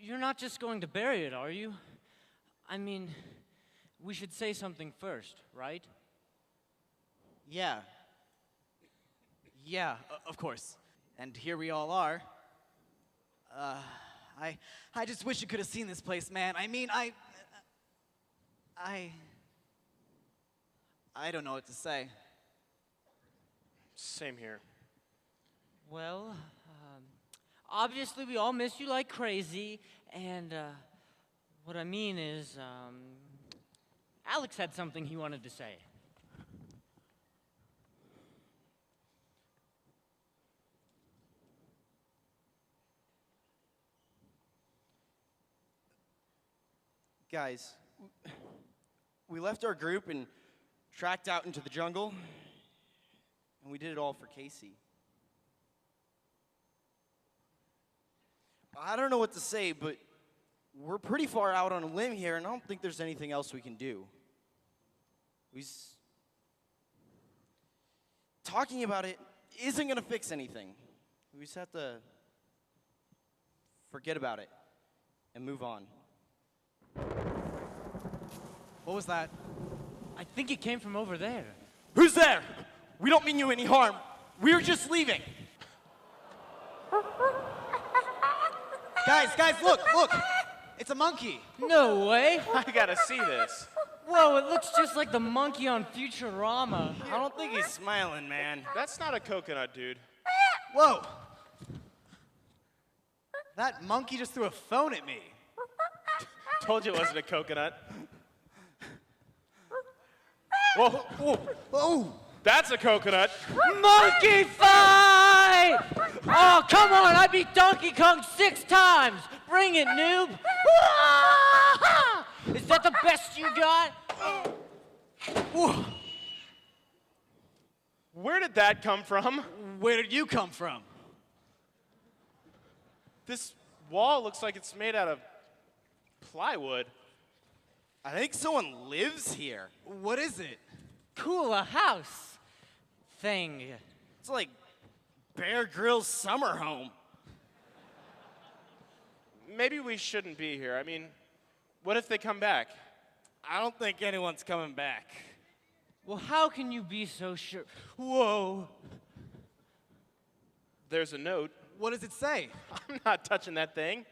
You're not just going to bury it, are you? I mean, we should say something first, right? Yeah. Yeah, of course. And here we all are. I just wish you could have seen this place, man. I mean, I don't know what to say. Same here. Well, obviously we all miss you like crazy, and what I mean is, Alex had something he wanted to say. Guys, we left our group and tracked out into the jungle, and we did it all for Casey. I don't know what to say, but we're pretty far out on a limb here, and I don't think there's anything else we can do. Talking about it isn't going to fix anything. We just have to forget about it and move on. What was that? I think it came from over there. Who's there? We don't mean you any harm. We're just leaving. Guys, look! It's a monkey. No way. I gotta see this. Whoa, it looks just like the monkey on Futurama. I don't think he's smiling, man. That's not a coconut, dude. Whoa! That monkey just threw a phone at me. Told you it wasn't a coconut. Whoa, whoa, whoa! That's a coconut. Monkey fight! Oh, come on, I beat Donkey Kong 6 times. Bring it, noob. Is that the best you got? Where did that come from? Where did you come from? This wall looks like it's made out of plywood. I think someone lives here. What is it? Cool, a house thing. It's like Bear Grylls' summer home. Maybe we shouldn't be here. I mean, what if they come back? I don't think anyone's coming back. Well, how can you be so sure? Whoa. There's a note. What does it say? I'm not touching that thing.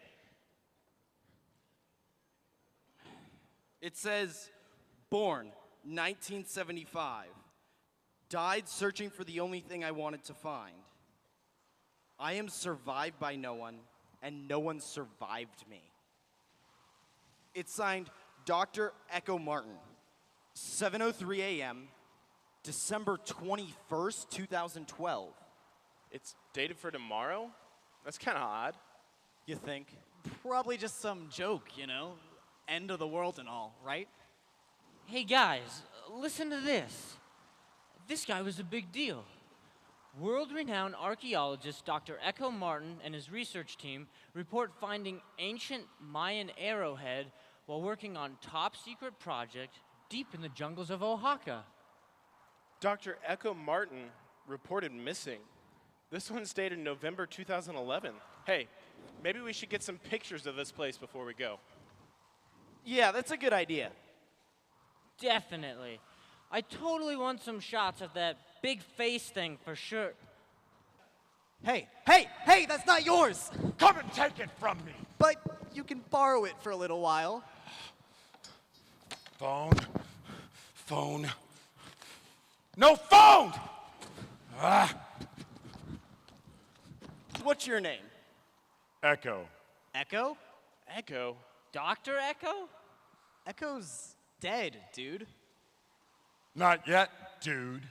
It says, born 1975. Died searching for the only thing I wanted to find. I am survived by no one, and no one survived me. It's signed Dr. Echo Martin, 7:03 a.m., December 21st, 2012. It's dated for tomorrow? That's kind of odd. You think? Probably just some joke, you know? End of the world and all, right? Hey guys, listen to this. This guy was a big deal. World-renowned archaeologist Dr. Echo Martin and his research team report finding ancient Mayan arrowhead while working on top-secret project deep in the jungles of Oaxaca. Dr. Echo Martin reported missing. This one's dated November 2011. Hey, maybe we should get some pictures of this place before we go. Yeah, that's a good idea. Definitely. I totally want some shots of that big face thing for sure. Hey, that's not yours! Come and take it from me! But you can borrow it for a little while. Phone. No phone! Ah. What's your name? Echo. Echo? Echo? Dr. Echo? Echo's dead, dude. Not yet, dude.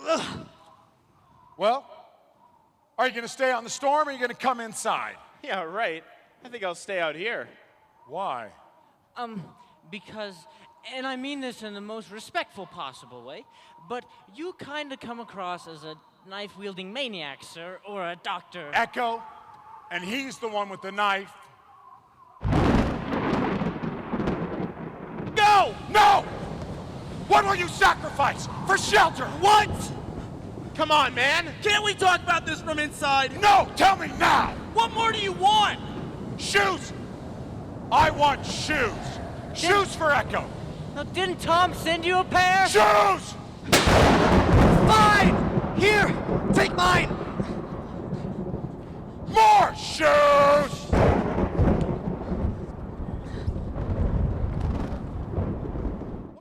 Ugh. Well, are you going to stay on the storm or are you going to come inside? Yeah, right. I think I'll stay out here. Why? Because, and I mean this in the most respectful possible way, but you kind of come across as a knife-wielding maniac, sir, or a doctor. Echo, and he's the one with the knife. No! No! What will you sacrifice for shelter? What? Come on, man. Can't we talk about this from inside? No, tell me now. What more do you want? Shoes. I want shoes. Shoes for Echo. Now, didn't Tom send you a pair? Shoes! Fine! Here, take mine! More shoes!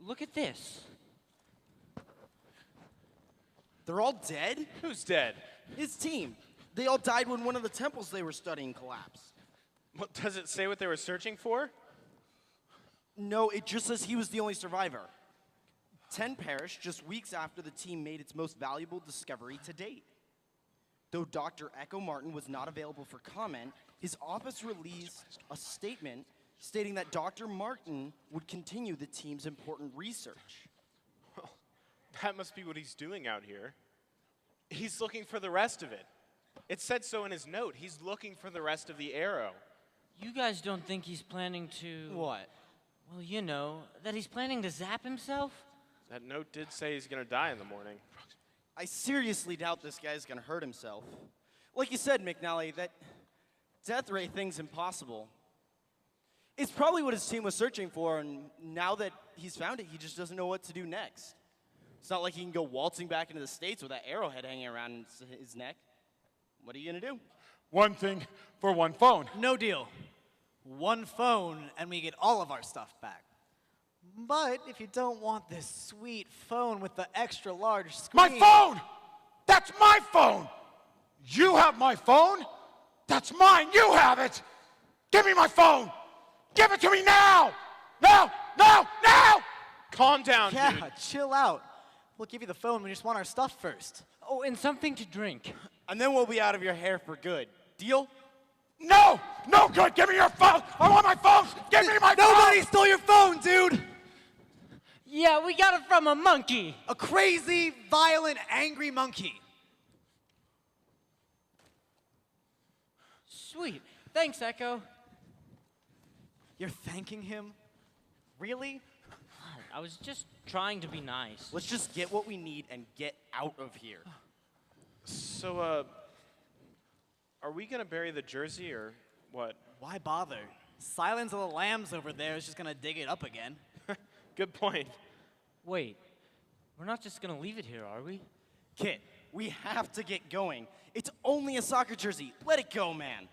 Look at this. They're all dead? Who's dead? His team. They all died when one of the temples they were studying collapsed. Well, does it say what they were searching for? No, it just says he was the only survivor. 10 perished just weeks after the team made its most valuable discovery to date. Though Dr. Echo Martin was not available for comment, his office released a statement stating that Dr. Martin would continue the team's important research. Well, that must be what he's doing out here. He's looking for the rest of it. It said so in his note. He's looking for the rest of the arrow. You guys don't think he's planning to... What? Well, you know, that he's planning to zap himself? That note did say he's going to die in the morning. I seriously doubt this guy's gonna hurt himself. Like you said, McNally, that death ray thing's impossible. It's probably what his team was searching for, and now that he's found it, he just doesn't know what to do next. It's not like he can go waltzing back into the States with that arrowhead hanging around his neck. What are you going to do? One thing for one phone. No deal. One phone, and we get all of our stuff back. But if you don't want this sweet phone with the extra large screen... My phone! That's my phone! You have my phone? That's mine! You have it! Give me my phone! Give it to me now! Now! Now! Now! Calm down, Yeah, dude. chill out. We'll give you the phone. We just want our stuff first. Oh, and something to drink. And then we'll be out of your hair for good. Deal? No! No good! Give me your phone! I want my phone! Give me my phone! Nobody stole your phone, dude! Yeah, we got it from a monkey. A crazy, violent, angry monkey. Sweet. Thanks, Echo. You're thanking him? Really? I was just trying to be nice. Let's just get what we need and get out of here. So, are we gonna bury the jersey or what? Why bother? Silence of the Lambs over there is just gonna dig it up again. Good point. Wait, we're not just gonna leave it here, are we? Kid, we have to get going. It's only a soccer jersey. Let it go, man.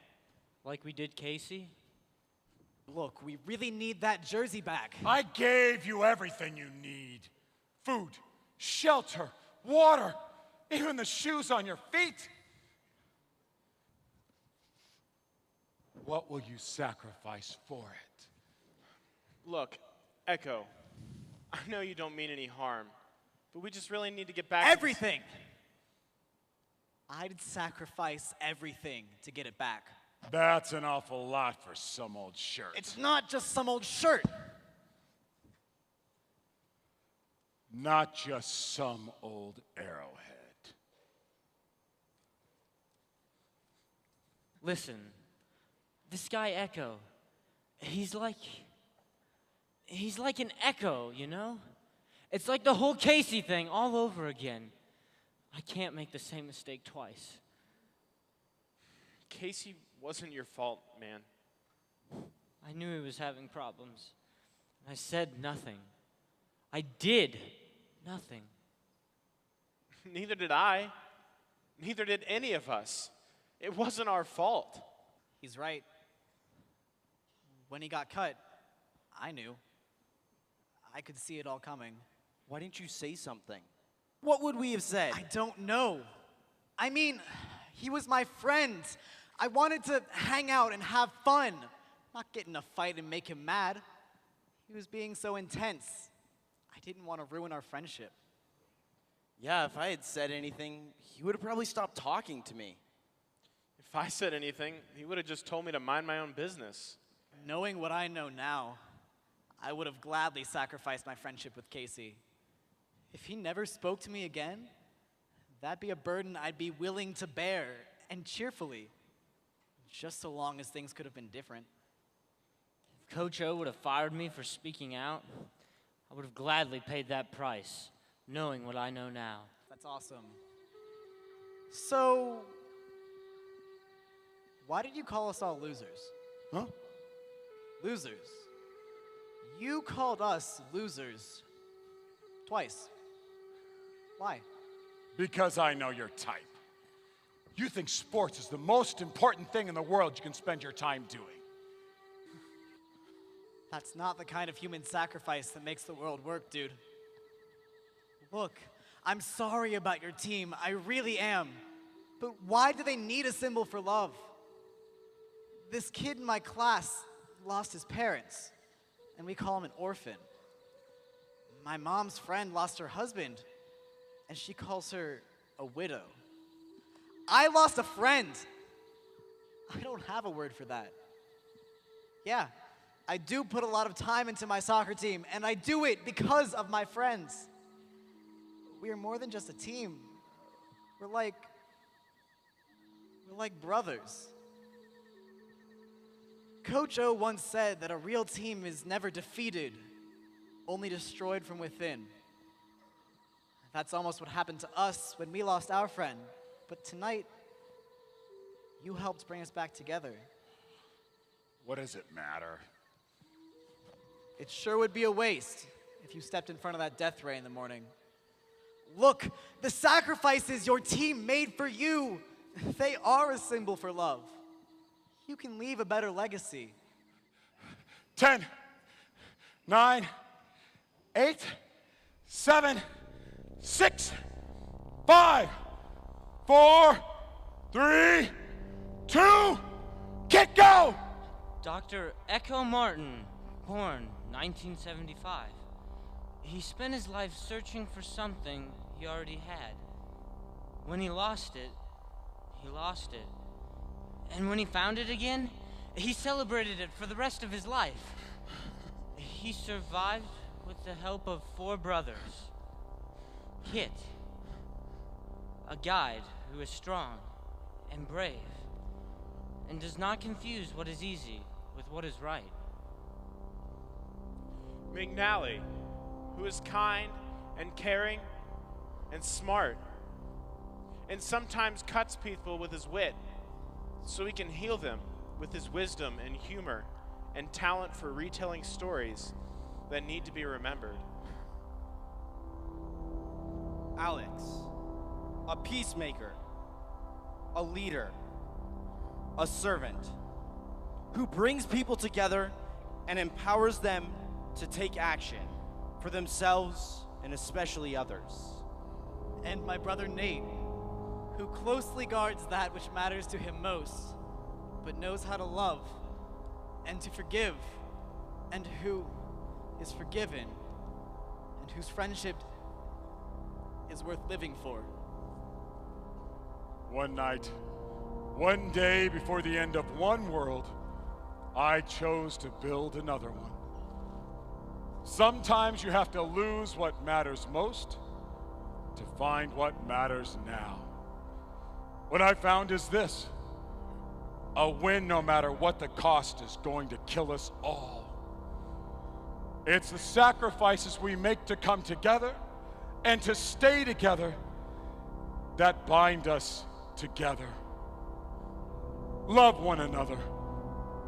Like we did Casey? Look, we really need that jersey back. I gave you everything you need. Food, shelter, water, even the shoes on your feet. What will you sacrifice for it? Look, Echo, I know you don't mean any harm, but we just really need to get back Everything! I'd sacrifice everything to get it back. That's an awful lot for some old shirt. It's not just some old shirt. Not just some old arrowhead. Listen, this guy Echo, he's like an echo, you know? It's like the whole Casey thing all over again. I can't make the same mistake twice. Casey wasn't your fault, man. I knew he was having problems. I said nothing. I did nothing. Neither did I. Neither did any of us. It wasn't our fault. He's right. When he got cut, I knew. I could see it all coming. Why didn't you say something? What would we have said? I don't know. I mean, he was my friend. I wanted to hang out and have fun, not get in a fight and make him mad. He was being so intense. I didn't want to ruin our friendship. Yeah, if I had said anything, he would have probably stopped talking to me. If I said anything, he would have just told me to mind my own business. Knowing what I know now, I would have gladly sacrificed my friendship with Casey. If he never spoke to me again, that'd be a burden I'd be willing to bear, and cheerfully, just so long as things could have been different. If Coach O would have fired me for speaking out, I would have gladly paid that price, knowing what I know now. That's awesome. So, why did you call us all losers? Huh? Losers. You called us losers twice. Why? Because I know your type. You think sports is the most important thing in the world you can spend your time doing. That's not the kind of human sacrifice that makes the world work, dude. Look, I'm sorry about your team. I really am. But why do they need a symbol for love? This kid in my class lost his parents, and we call him an orphan. My mom's friend lost her husband, and she calls her a widow. I lost a friend. I don't have a word for that. Yeah, I do put a lot of time into my soccer team, and I do it because of my friends. We are more than just a team. We're like brothers. Coach O once said that a real team is never defeated, only destroyed from within. That's almost what happened to us when we lost our friend. But tonight, you helped bring us back together. What does it matter? It sure would be a waste if you stepped in front of that death ray in the morning. Look, the sacrifices your team made for you, they are a symbol for love. You can leave a better legacy. 10, 9, 8, 7, 6, 5, 4, 3, 2, get go! Dr. Echo Martin, born 1975. He spent his life searching for something he already had. When he lost it, he lost it. And when he found it again, he celebrated it for the rest of his life. He survived with the help of 4 brothers. Kit, a guide who is strong and brave, and does not confuse what is easy with what is right. McNally, who is kind and caring and smart, and sometimes cuts people with his wit, so he can heal them with his wisdom and humor and talent for retelling stories that need to be remembered. Alex, a peacemaker, a leader, a servant, who brings people together and empowers them to take action for themselves and especially others. And my brother Nate, who closely guards that which matters to him most, but knows how to love and to forgive, and who is forgiven, and whose friendship is worth living for. One night, one day before the end of one world, I chose to build another one. Sometimes you have to lose what matters most to find what matters now. What I found is this: a win, no matter what the cost, is going to kill us all. It's the sacrifices we make to come together and to stay together that bind us together. Love one another.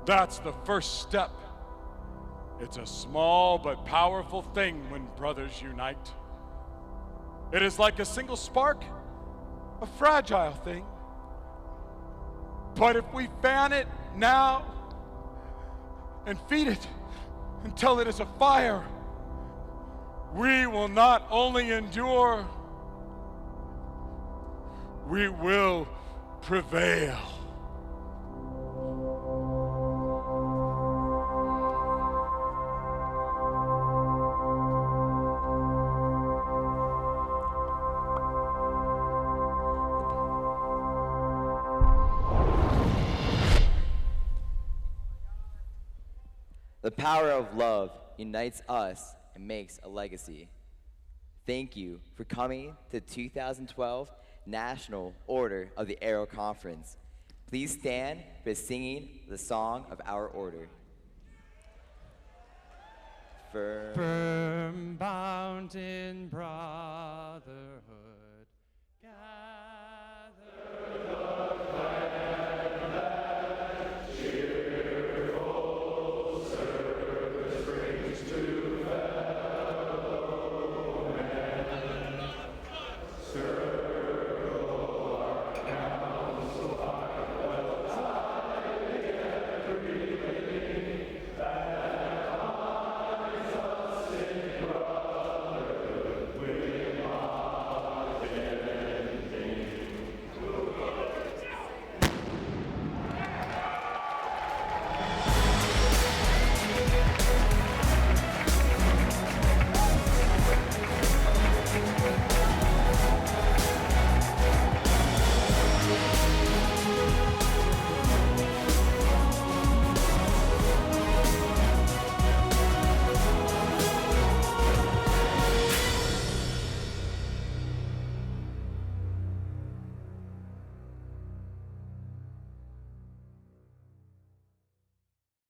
That's the first step. It's a small but powerful thing when brothers unite. It is like a single spark, a fragile thing. But if we fan it now and feed it until it is a fire, we will not only endure, we will prevail. The power of love unites us and makes a legacy. Thank you for coming to 2012 National Order of the Arrow Conference. Please stand for singing the song of our order. Firm bound in brotherhood.